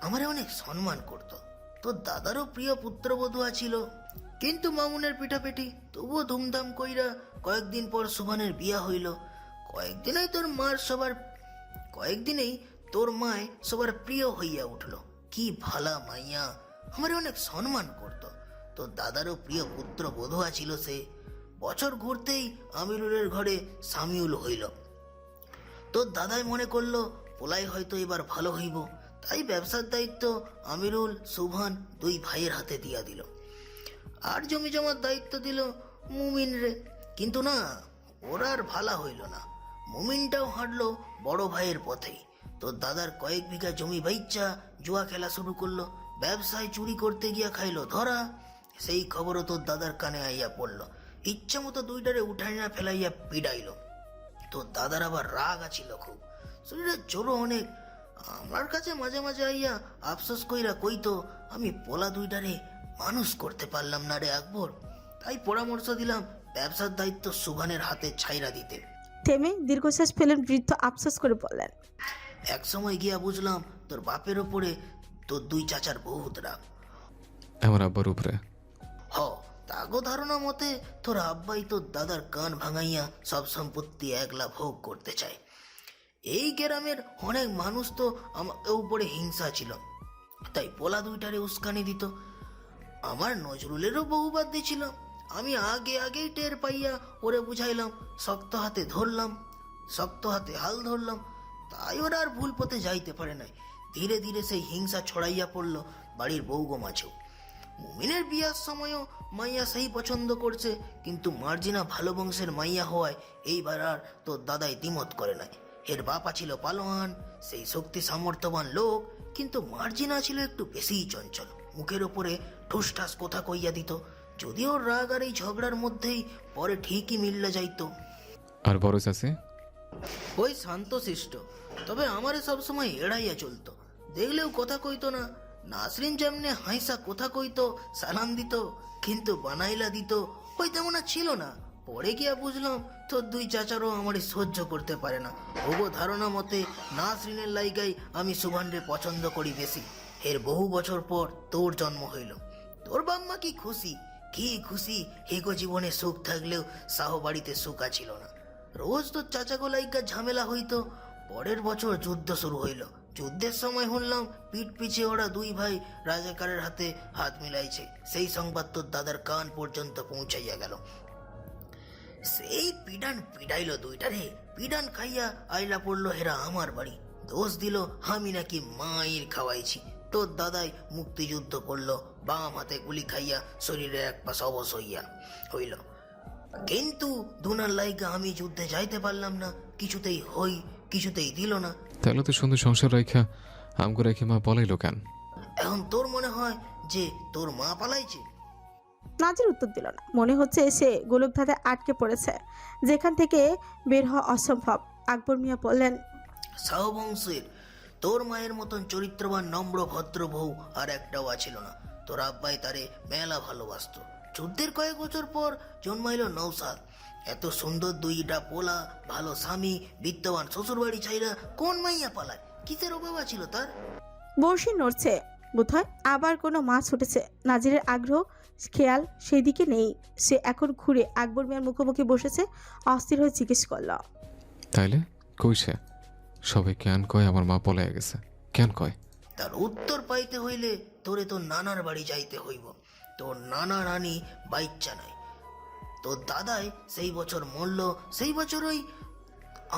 আমারে অনেক সম্মান করত। তোর দাদারও প্রিয় পুত্রবধূ আছিল, কিন্তু মামুনের পিঠাপেটি। তবুও ধুমধাম কইরা কয়েকদিন পর সুবানের বিয়া হইল। কয়েকদিনেই তোর মায় সবার প্রিয় হইয়া উঠল। কি ভালা মাইয়া, আমারে অনেক সম্মান করত। তোর দাদারও প্রিয় পুত্রবধূ আছিল সে। বছর ঘুরতেই আমিরুলের ঘরে সামিউল হইল। তোর দাদাই মনে করলো পোলাই হয়তো এবার ভালো হইব, তাই ব্যবসার দায়িত্ব আমিরুল সুবহান 2 ভাইয়ের হাতে দিয়া দিল। আর জমি জমার দায়িত্ব দিল মুমিন রে। কিন্তু না, ওরা আর ভালা হইল না। মুমিনটাও হাঁটলো বড় ভাইয়ের পথেই। তোর দাদার কয়েক বিঘা জমি বাইচ্চা জুয়া খেলা শুরু করলো, ব্যবসায় চুরি করতে গিয়া খাইলো ধরা। সেই খবরও তোর দাদার কানে আইয়া পড়লো। ইচ্ছা মতো দুইটারে উঠাইয়া ফেলাইয়া পিডাইলো। তোর দাদার আবার রাগ আছিল খুব, শরীরের জোরও অনেক। আমার কাছে মাঝে মাঝে আইয়া আফসোস কইরা কইতো, আমি পোলা দুইটারে মানুষ করতে পারলাম না রে আকবর। তাই পরামর্শ দিলাম ব্যবসার দায়িত্ব সুভানের হাতে ছাইরা দিতে। থেমে দীর্ঘশ্বাস ফেলেন বৃদ্ধ, আফসোস করে বললেন, এক সময় গিয়া বুঝলাম তোর বাপের ওপরে তোর দুই চাচার বহুত রাগ। আমার আব্বার উপরে? হ, তাগো ধারণা মতে তোর আব্বাই তোর দাদার কান ভাঙাইয়া সব সম্পত্তি একলা ভোগ করতে চায়। এই গ্রামের অনেক মানুষ তো আমাকে উপরে হিংসা ছিল, তাই পোলা দুইটারে উস্কানি দিত। আমার নজরুলেরও বহুবার দিছিল। আমি আগেই টের পাইয়া ওরে বুঝাইলাম, শক্ত হাতে ধরলাম, শক্ত হাতে হাল ধরলাম। তাই ওরা আর ভুল পথে যাইতে পারে নাই। ধীরে ধীরে সেই হিংসা ছড়াইয়া পড়ল বাড়ির বউগো মাঝেও। মুমিনের বিয়ার সময়ও মাইয়া সেই পছন্দ করছে, কিন্তু মার্জিনা ভালো বংশের মাইয়া হওয়ায় এইবার আর তোর দাদাই দ্বিমত করে নাই। এর বাপা ছিল পালোয়ান, সেই শক্তি সামর্থ্যবান লোক, কিন্তু মার্জিনা ছিল একটু বেশিই চঞ্চল। মুখের ওপরে ঠুসঠাস কথা কইয়া দিত। যদিও রাগ আর এই ঝগড়ার মধ্যেই পরে ঠিকই মিললে যাইতো। আর বড় চাষি? ওই শান্তশিষ্ট, তবে আমারে সবসময় এড়াইয়া চলতো। দেখলেও কথা কইতো না। নাসরিন যেমনে হাইসা কথা কইতো, সালাম দিত, কিন্তু বানাইলা দিত, ওই তেমন ছিল না। পরে গিয়া বুঝলাম তোর দুই চাচারও আমারে সহ্য করতে পারে না। ওগো ধারণা মতে নাসরিনের লাইগাই আমি সুভানরে পছন্দ করি বেশি। এর বহু বছর পর তোর জন্ম হইল। তোর বাম্মা কি খুশি, কি খুশি। হেগো জীবনে সুখ থাকলেও সাহ বাড়িতে সুখ ছিল না। রোজ তোর চাচাগো লাইগা ঝামেলা হইতো। পরের বছর যুদ্ধ শুরু হইল। যুদ্ধের সময় শুনলাম পিঠ পিছে ওরা দুই ভাই রাজাকারের হাতে হাত মিলাইছে। সেই সংবাদ তোর দাদার কান পর্যন্ত পৌঁছাইয়া গেল। সেই পিডান পিডাইল দুইটারে। পিডান খাইয়া আইলা পড়লো হেরা আমার বাড়ি। দোষ দিল আমি নাকি মায়ের খাওয়াইছি। তোর দাদাই মুক্তিযুদ্ধ করলো, বাম হাতে গুলি খাইয়া শরীরে এক পাশ অবশ হইল। কিন্তু দুনার লাইগা আমি যুদ্ধে যাইতে পারলাম না। কিছুতেই দিল না। তাহলে তো সুন্দর সংসার রাখা আমগো রেখে মা পলাইলো কেন? এখন তোর মনে হয় যে তোর মা পালাইছে? নাজির উত্তর দিল না। মনে হচ্ছে সে গোলকধাঁধে আটকে পড়েছে, যেখান থেকে বের হওয়া অসম্ভব। আকবর মিয়া বললেন, শাহবংশের তোর মায়ের মতন চরিত্রবান নম্র ভদ্র বউ আর একটাও আছিল না। তোর আব্বাই তারে মেলা ভালোবাসত। যুদ্ধের কয়েক বছর পর জন্মাইল নৌসাদ। এত সুন্দর দুইটা পোলা, ভালো স্বামী, বিদ্যমান শ্বশুর বাড়ি ছাইরা কোন মাইয়া পালায়? কিসের অভাব ছিল তার? বড়শি নড়ছে, বোধহয় আবার কোনো মাছ উঠেছে। নাজিরের আগ্রহ খেয়াল সেই দিকে নেই। সে এখন ঘুরে আকবর মিয়ার মুখোমুখি বসেছে, অস্থির হয়ে জিজ্ঞেস করল, তাইলে কইছে সবাই কেন কয় আমার মা পলাই গেছে? কেন কয়? তার উত্তর পাইতে হইলে তোরে তোর নানার বাড়ি যাইতে হইব। তোর নানা রানী বাইচ্চা নাই। তোর দাদাই সেই বছর মরল। সেই বছরই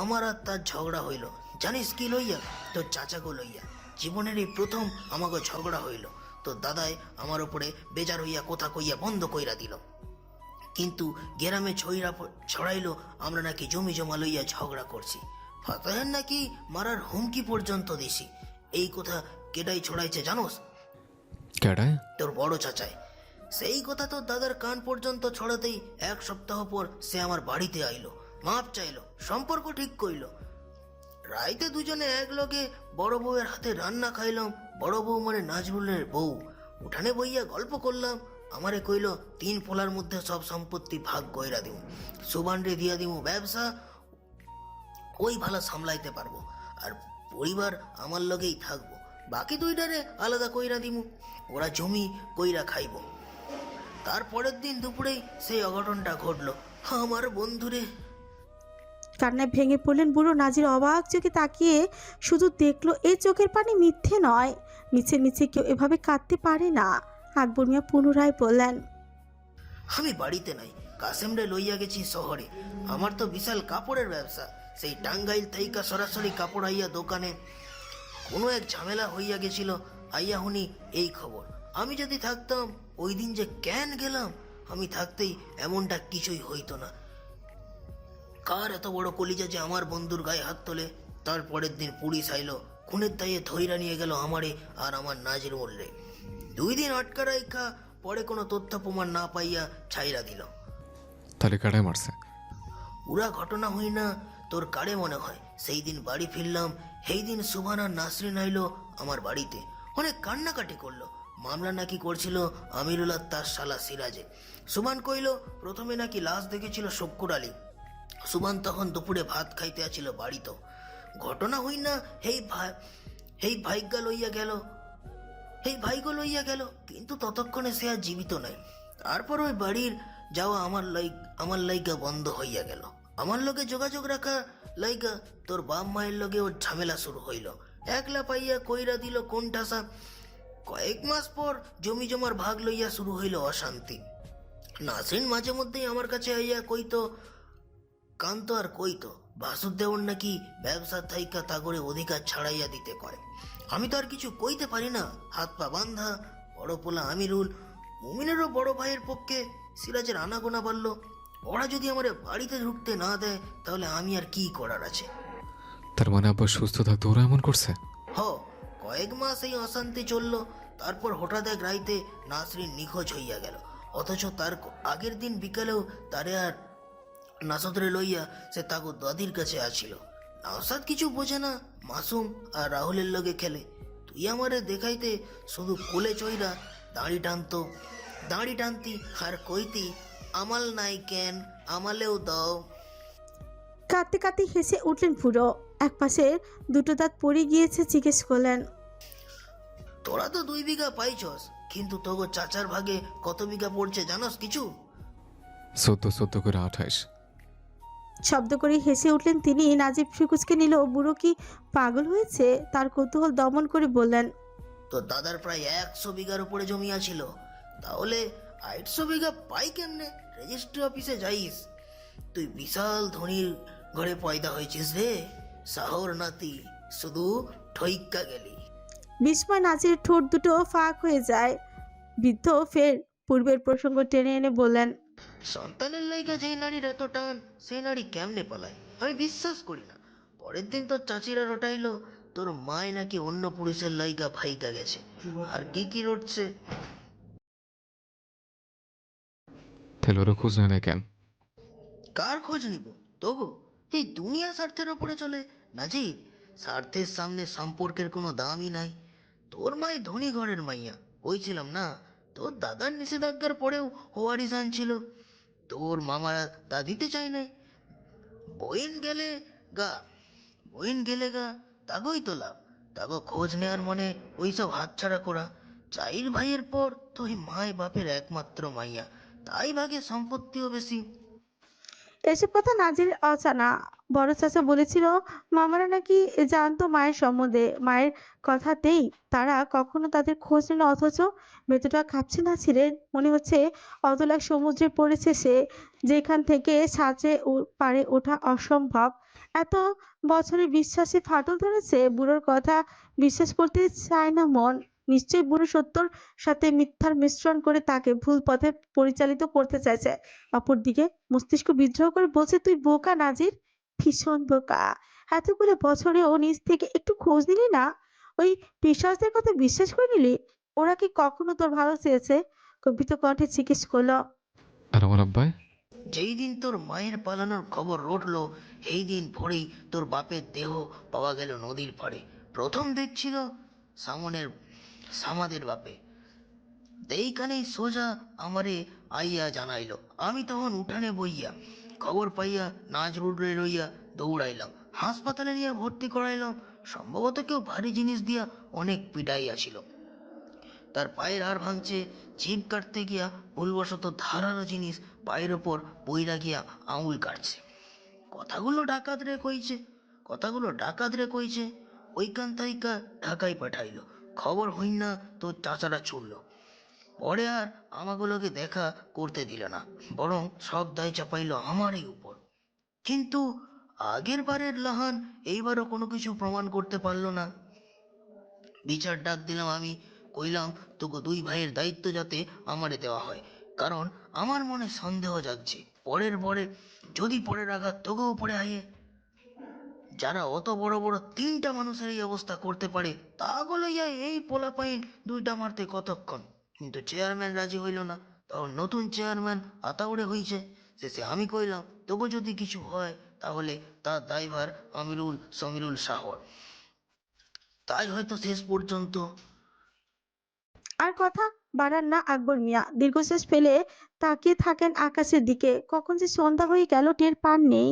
আমার আর তার ঝগড়া হইল। জানিস কি লইয়া? তোর চাচাগো লইয়া। জীবনের এই প্রথম আমাকে ঝগড়া হইল। তোর দাদাই আমার উপরে বেজার হইয়া কথা কইয়া বন্ধ কইরা দিল। কিন্তু গ্রামে ছড়াইলো আমরা নাকি জমি জমা লইয়া ঝগড়া করছি। ফাতাহের নাকি মারার হুমকি পর্যন্ত দিছি। এই কথা কেডাই ছড়াইছে জানোস? কেডায়? তোর বড় চাচাই। সেই কথা তোর দাদার কান পর্যন্ত ছড়াতেই এক সপ্তাহ পর সে আমার বাড়িতে আইলো, মাপ চাইলো, সম্পর্ক ঠিক কইলো। রাইতে দুজনে এক লগে বড় বউয়ের হাতে রান্না খাইলাম। বড় বউ মানে নাজরুলের বউ। উঠানে বইয়া গল্প করলাম। আমারে কইল 3 পোলার মধ্যে সব সম্পত্তি ভাগ কইরা দিমু, সুবানরে দিয়া দিমু ব্যবসা, ওই ভালো সামলাইতে পারবো, আর পরিবার আমার লগেই থাকবো। বাকি দুইটারে আলাদা কইরা দিমু, ওরা জমি কইরা খাইব। তারপরের দিন দুপুরেই সেই অঘটনটা ঘটলো। আমার বন্ধুরে। কান্নায় ভেঙে পড়লেন বুড়ো। নাজির অবাক চোখে তাকিয়ে শুধু দেখলো, এই চোখের পানি মিথ্যে নয়। নিচে নিচে কেউ এভাবে কাঁদতে পারে না। আকবর মিয়া পুনরায় বললেন, আমি বাড়িতে নাই, কাসেমরে লইয়া গেছি শহরে। আমার তো বিশাল কাপড়ের ব্যবসা। সেই টাঙ্গাইল থাইকা সরাসরি কাপড় আইয়া দোকানে। কোনো এক ঝামেলা হইয়া গেছিল, আইয়া হুনি এই খবর। আমি যদি থাকতাম ওই দিন যে কেন গেলাম, আমি থাকতেই এমনটা কিছুই হইতো না। কার এত বড় কলিজা যে আমার বন্ধুর গায়ে হাত তোলে? তার পরের দিন পুলিশ আইলো, খুনের দায়ে ধইরা নিয়ে গেল আমারে আর আমার নাজির মোল্লে। 2 দিন আটকা রাইখা পরে কোনো তথ্য প্রমাণ না পাইয়া ছাইরা দিল। তাহলে কাটায় মারছে? পুরা ঘটনা হই না তোর কারে মনে হয়? সেই দিন বাড়ি ফিরলাম, সেই দিন সুভান আর নাসরিন আইলো আমার বাড়িতে, অনেক কান্নাকাটি করলো। মামলা নাকি করছিল আমিরুল্লাহ তার শালা সিরাজে। সুভান কইল প্রথমে নাকি লাশ দেখেছিল শক্কুর আলী। সুভান তখন দুপুরে ভাত খাইতে আছিল বাড়িতে। ঘটনা হই না হেই ভাইগা লইয়া গেল, এই ভাইগো লইয়া গেল, কিন্তু ততক্ষণে সে আর জীবিত নাই। তারপর ওই বাড়ির যাওয়া আমার লাইগা বন্ধ হইয়া গেল। আমার লগে যোগাযোগ রাখা লাইগা তোর বাপ মায়ের লগে ওর ঝামেলা শুরু হইল। একলা পাইয়া কইরা দিল কোন ঠাসা। কয়েক মাস পর জমি জমার ভাগ লইয়া শুরু হইল অশান্তি। নাসরিন মাঝে মধ্যেই আমার কাছে আইয়া কইতো, কান্ত আর কইতো বাসুদেবর নাকি ব্যবসা থাইকা তাগরে অধিকার ছাড়াইয়া দিতে কয়। আমি তো আর কিছু কইতে পারি না, হাত পা বান্ধা। বড় পোলা আমিরুল, মুমিনেরও বড় ভাইয়ের পক্ষে সিরাজের আনাগোনা বাড়ল। ওরা যদি আমার বাড়িতে ঢুকতে না দেয় তাহলে আমি আর কি করার আছে? তার মানে আব্বা সুস্থ থাকতে ওরা এমন করছে? কয়েক মাস এই অশান্তি চললো। তারপর হঠাৎ এক রাইতে নাসরিন নিখোঁজ হইয়া গেল। অথচ তার আগের দিন বিকালেও তারে আর নাসদরে লইয়া সে তাগো দাদির কাছে আসিল। নাসাদ কিছু বোঝে না, মাসুম আর রাহুলের লগে খেলে। তুই আমারে দেখাইতে শুধু কোলে চইরা দাড়ি টানতি আর কইতি, আমাল নাই কেন, আমালেও দাও। কাঁদতে কাঁদতে হেসে উঠলেন পুরো। একপাশে দুটো দাঁত পড়ে গিয়েছে, জিজ্ঞেস করলেন, তোরা তো 2 বিঘা পাইছস, কিন্তু তোগো চাচার ভাগে কত বিঘা পড়ছে জানোস কিছু? 14 করে 28। শব্দ করে হেসে উঠলেন তিনি। নাজিব ফিকুচকে নিল। বুড়ো কি পাগল হয়েছে? তার কৌতূহল দমন করে বললেন, তোর দাদার প্রায় 100 বিঘার উপরে জমি আছিল, তাহলে 800 বিঘা পাই কেমনে? রেজিস্ট্রি অফিসে যাইস। তুই বিশাল ধনীর ঘরে পয়দা হয়েছিস রে, শহর নাতি, শুধু ঠইক্কা গেলি। বিস্ময় নাজির ঠোঁট দুটো ফাঁক হয়ে যায়। বৃদ্ধ ফের পূর্বের প্রসঙ্গ টেনে এনে বললেন, সন্তানের লাইগা যেই নারীর এত টান, সেই নারী কেমনে পালায়? আমি বিশ্বাস করি না। পরের দিন তোর চাচিরা রটাইলো তোর মায় নাকি অন্য পুরুষের লাইগা ভাইগা গেছে। আর কি রটছে? তাহলে ওরা খোঁজ নেয় না কেন? কার খোঁজ নিব? তবু এই দুনিয়া স্বার্থের ওপরে চলে নাজির। স্বার্থের সামনে সম্পর্কের কোনো দামই নাই। তোর মাই ধনী ঘরের মাইয়া, বলছিলাম না? তোর দাদার নিষেধাজ্ঞার পরেও ওয়ারিস আনছিল। তোর মামা তা দিতে চাই নাই। বইন গেলে গা তাগোই তো লাভ। তাগো খোঁজ নেওয়ার মনে ওইসব হাতছাড়া করা। 4 ভাইয়ের পর তুই মায় বাপের একমাত্র মাইয়া, তাই ভাগে সম্পত্তিও বেশি। এসব কথা নাজির অজানা। বড় চাচা বলেছিল মামারা নাকি জানতো মায়ের সম্বন্ধে। মায়ের কথাতেই তারা কখনো তাদের খোঁজ নেন। অথচ ভেতরটা কাঁপছে নাছিরের। মনে হচ্ছে অতল এক সমুদ্রে পড়েছে সে, যেখান থেকে সাজে পারে ওঠা অসম্ভব। এত বছরের বিশ্বাসে ফাটল ধরেছে। বুড়োর কথা বিশ্বাস করতে চায় না মন। নিশ্চয়ই বুড়ো সত্যর সাথে মিথ্যার মিশ্রণ করে তাকে ভুল পথে পরিচালিত করতে চাইছে। অপরদিকে মস্তিষ্ক বিদ্রোহ করে বলছে, তুই বোকা নাজির, ভীষণ বোকা। এতগুলো বছরে ও নিজ থেকে একটু খোঁজ নিলি না? ওই পিশাচদের কথা বিশ্বাস করে নিলি? ওরা কি কখনো তোর ভালো চেয়েছে? কবিত কণ্ঠে জিজ্ঞেস করলো। আর আমার আব্বাই? যেই দিন তোর মায়ের পালানোর খবর রটলো, সেই দিন ভোরেই তোর বাপের দেহ পাওয়া গেল নদীর পাড়ে। প্রথম দেখছিল সামাদের বাপে। এইখানেই সোজা আমারে আইয়া জানাইলো। আমি তখন উঠানে বইয়া খবর পাইয়া নাজরুলে লইয়া দৌড়াইলাম। হাসপাতালে নিয়ে ভর্তি করাইলাম। সম্ভবত কেউ ভারী জিনিস দিয়া অনেক পিটাইয়াছিল। তার পায়ের হাড় ভাঙছে। জিভ কাটতে গিয়া ভুলবশত ধারালো জিনিস পায়ের ওপর বইরা গিয়া আঙুল কাটছে। কথাগুলো ডাকাত রে কইছে। ওইখান থাইকা ঢাকায় পাঠাইলো। খবর হইন না তোর চাচারা ছুড়ল। পরে আর আমাগুলোকে দেখা করতে দিল না, বরং সব দায় চাপাইল আমারই উপর। কিন্তু আগের বারের লাহান এইবারও কোনো কিছু প্রমাণ করতে পারল না। বিচার ডাক দিলাম আমি, কইলাম তোকে 2 ভাইয়ের দায়িত্ব যাতে আমারে দেওয়া হয়। কারণ আমার মনে সন্দেহ জাগছে যদি পরের আঘাত তোকেও পড়ে আইয়ে। যারা অত বড় বড় 3টা মানুষের এই অবস্থা করতে পারে তাগুলো এই পোলাপাইন 2টা মারতে কতক্ষণ। কিন্তু চেয়ারম্যান রাজি হইল না, তখন নতুন চেয়ারম্যান আতাউড়ে হইছে। শেষে আমি কইলাম তবু যদি কিছু হয় তাহলে তার দায়ভার সমীরুল শাহর। তাই হয়তো শেষ পর্যন্ত। আর কথা বাড়ান না আকবর মিয়া দীর্ঘশ্বাস ফেলে তাকিয়ে থাকেন আকাশের দিকে। কখন যে সন্ধ্যা হয়ে গেল টের পাননি।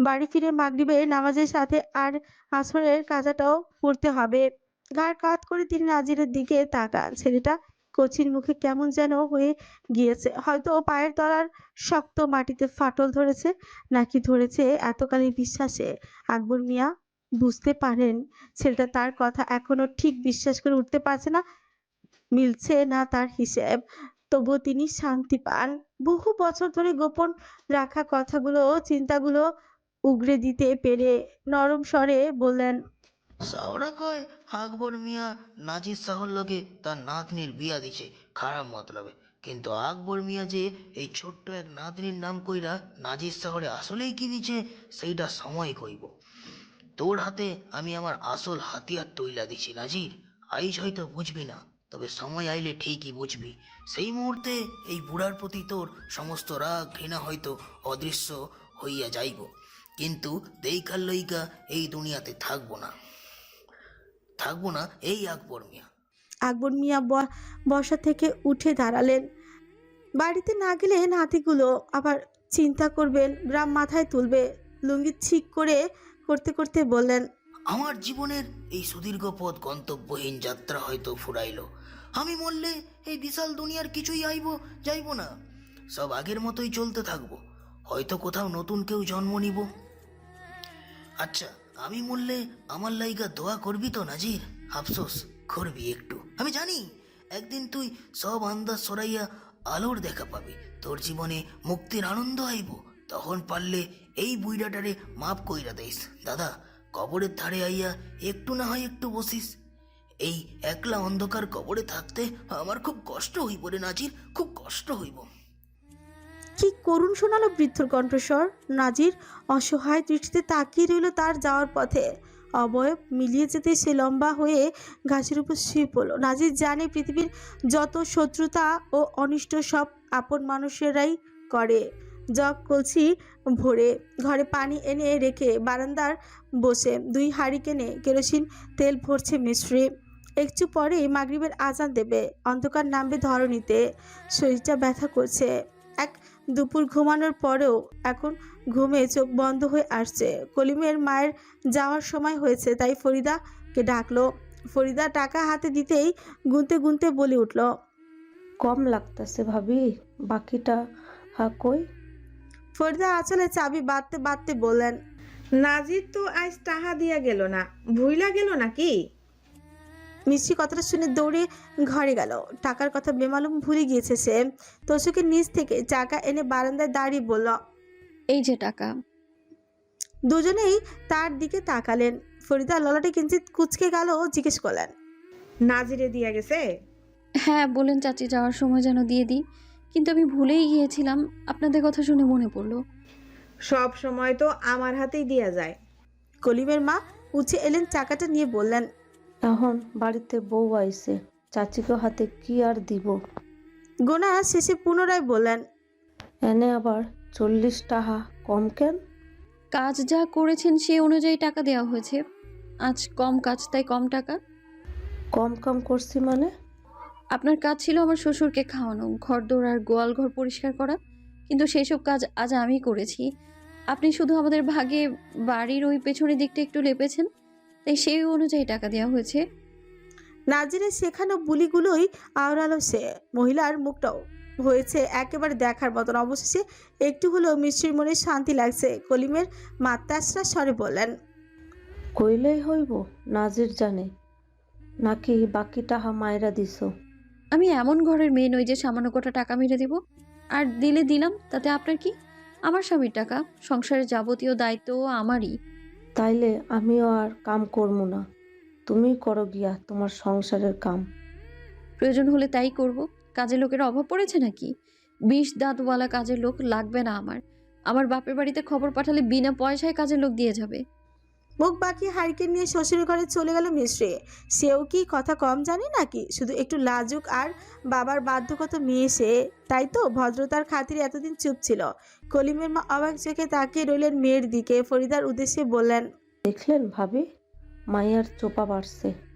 বাড়ি ফিরে মাগরিবের নামাজের সাথে আর আসরের কাজাটাও পড়তে হবে। ঘাড় কাত করে তিনি নাজিরের দিকে তাকান। ছেলেটা কচির মুখে কেমন যেন হয়ে গিয়েছে। হয়তো পায়ের তলার শক্ত মাটিতে ফাটল ধরেছে, নাকি ধরেছে এতকালের বিশ্বাসে। আকবর মিয়া বুঝতে পারেন ছেলেটা তার কথা এখনো ঠিক বিশ্বাস করে উঠতে পারছে না, মিলছে না তার হিসেব। তবুও তিনি শান্তি পান। বহু বছর ধরে গোপন রাখা কথাগুলো, চিন্তাগুলো উগরে দিতে পেরে নরম স্বরে বললেন, সাওরা কয় আকবর মিয়া নাজির শাহর লগে তার নাতনির বিয়া দিছে খারাপ মতলবে। কিন্তু আকবর মিয়া যে এই ছোট্ট এক নাতনির নাম কইরা নাজির শহরে আসলেই কি দিছে সেইটা সময় কইব। তোর হাতে আমি আমার আসল হাতিয়ার তৈলা দিছি নাজির। আইজ হয়তো বুঝবি না, তবে সময় আইলে ঠিকই বুঝবি। সেই মুহূর্তে এই বুড়ার প্রতি তোর সমস্ত রাগ ঘৃণা হয়তো অদৃশ্য হইয়া যাইব, কিন্তু দেইখার লইগা এই দুনিয়াতে থাকবো না এই আকবর মিয়া। আকবর মিয়া বসা থেকে উঠে দাঁড়ালেন। বাড়িতে না গেলে নাতিগুলো আবার চিন্তা করবেন, গ্রাম মাথায় তুলবে। লুঙ্গি ঠিক করতে করতে বললেন, আমার জীবনের এই সুদীর্ঘ পথ গন্তব্যহীন যাত্রা হয়তো ফুরাইল। আমি মরলে এই বিশাল দুনিয়ার কিছুই যাইব না, সব আগের মতোই চলতে থাকবো। হয়তো কোথাও নতুন কেউ জন্ম নিব। আচ্ছা, আমি মরলে আমার লাইগা দোয়া করবি তো নাজির? আফসোস করবি একটু, আমি জানি। একদিন তুই সব আন্দাজ সরাইয়া আলোর দেখা পাবি, তোর জীবনে মুক্তির আনন্দ আইব। তখন পারলে এই বুইড়াটারে মাপ কইরা দেইস। দাদা, কবরের ধারে আইয়া একটু না হয় একটু বসিস। এই একলা অন্ধকার কবরে থাকতে আমার খুব কষ্ট হইব রে নাজির, খুব কষ্ট হইব। কি করুণ শোনালো বৃদ্ধর কণ্ঠস্বর। নাজির অসহায় দৃষ্টিতে তাকিয়ে রইল তার যাওয়ার পথে। অবয়ব মিলিয়ে যেতে সে লম্বা হয়ে ঘাসের উপর শুয়ে পড়ল। নাজির জানে পৃথিবীর যত শত্রুতা ও অনিষ্ট সব আপন মানুষেরাই করে। জগ কলসি ভরে ঘরে পানি এনে রেখে বারান্দার বসে 2 হাঁড়িকেনে কেরোসিন তেল ভরছে মিস্ত্রি। একটু পরে মাগরিবের আজান দেবে, অন্ধকার নামবে ধরণীতে। শরীরটা ব্যথা করছে। এক দুপুর ঘুমানোর পরেও এখন ঘুমে চোখ বন্ধ হয়ে আসছে। কলিমের মায়ের যাওয়ার সময় হয়েছে, তাই ফরিদাকে ডাকলো। ফরিদা টাকা হাতে দিতেই গুনতে গুনতে বলে উঠল, কম লাগতেছে ভাবি, বাকিটা কই? ফরিদা আঁচলে চাবি বাঁধতে বাঁধতে বললেন, নাজির তো আজ টাহা দিয়া গেল না, ভুইলা গেল নাকি? মিষ্টি কথাটা শুনে দৌড়ে ঘরে গেল। টাকার কথা বেমালুম ভুলে গিয়েছে সে। তোষকের নিচ থেকে টাকা এনে বারান্দায় দাঁড়িয়ে বলল, এই যে টাকা। দুজনেই তার দিকে তাকালেন। ফরিদা ললাটে কিঞ্চিত কুচকে গেল, জিজ্ঞেস করলেন, নাজিরে দিয়া গেছে? হ্যাঁ, বলেন চাচি যাওয়ার সময় যেন দিয়ে দিই, কিন্তু আমি ভুলেই গিয়েছিলাম। আপনাদের কথা শুনে মনে পড়লো। সব সময় তো আমার হাতেই দিয়া যায়। কলিমের মা উঠে এলেন, টাকাটা নিয়ে বললেন, এখন বাড়িতে বউ আইছে, চাচিকে হাতে কি আর দিব? গোনা শেষে পুনরায় বললেন, এনে আবার 40 টাকা কম কেন? কাজ যা করেছেন সেই অনুযায়ী টাকা দেওয়া হয়েছে। আজ কম কাজ, তাই কম টাকা। কম কাম করছি মানে? আপনার কাজ ছিল আমার শ্বশুরকে খাওয়ানো, ঘরদোর আর গোয়াল ঘর পরিষ্কার করা, কিন্তু সেই সব কাজ আজ আমি করেছি। আপনি শুধু আমাদের ভাগে বাড়ির ওই পেছনের দিকটা একটু লেপেছেন, তাই সেই অনুযায়ী টাকা দেওয়া হয়েছে। নাজিরের শেখানো বুলিগুলোই আওড়ালো সে। মহিলার মুখটাও হয়েছে একেবারে দেখার মতন। অবশেষে একটু হলেও মিষ্টির মনে শান্তি লাগছে। কলিমের মাত্রাসরা স্বরে বললেন, কইলেই হইব? নাজির জানে নাকি বাকি টাকা মায়েরা দিছ? আমি এমন ঘরের মেয়ে নই যে সামান্য কটা টাকা মেরে দেব। আর দিলে দিলাম, তাতে আপনার কি? আমার স্বামীর টাকা, সংসারের যাবতীয় দায়িত্ব আমারই। তাইলে আমিও আর কাম করবো না, তুমি করো গিয়া তোমার সংসারের কাম। প্রয়োজন হলে তাই করব। কাজের লোকের অভাব পড়েছে নাকি? 20 দাঁতওয়ালা কাজের লোক লাগবে না আমার। আমার বাপের বাড়িতে খবর পাঠালে বিনা পয়সায় কাজের লোক দিয়ে যাবে। মুখ বাঁকিয়ে হারিকেন নিয়ে শ্বশুরের ঘরে চলে গেল মিশ্রি। সেও কি কথা কম জানে নাকি? শুধু একটু লাজুক আর বাবার বাধ্যগত মেয়ে সে, তাই তো ভদ্রতার খাতিরে এতদিন চুপ ছিল। কলিমের মা অবাক চোখে তাকিয়ে রইলেন মেয়ের দিকে। ফরিদার উদ্দেশ্যে বললেন, দেখলেন ভাবি, মাইয়ার চোপা বাড়ছে।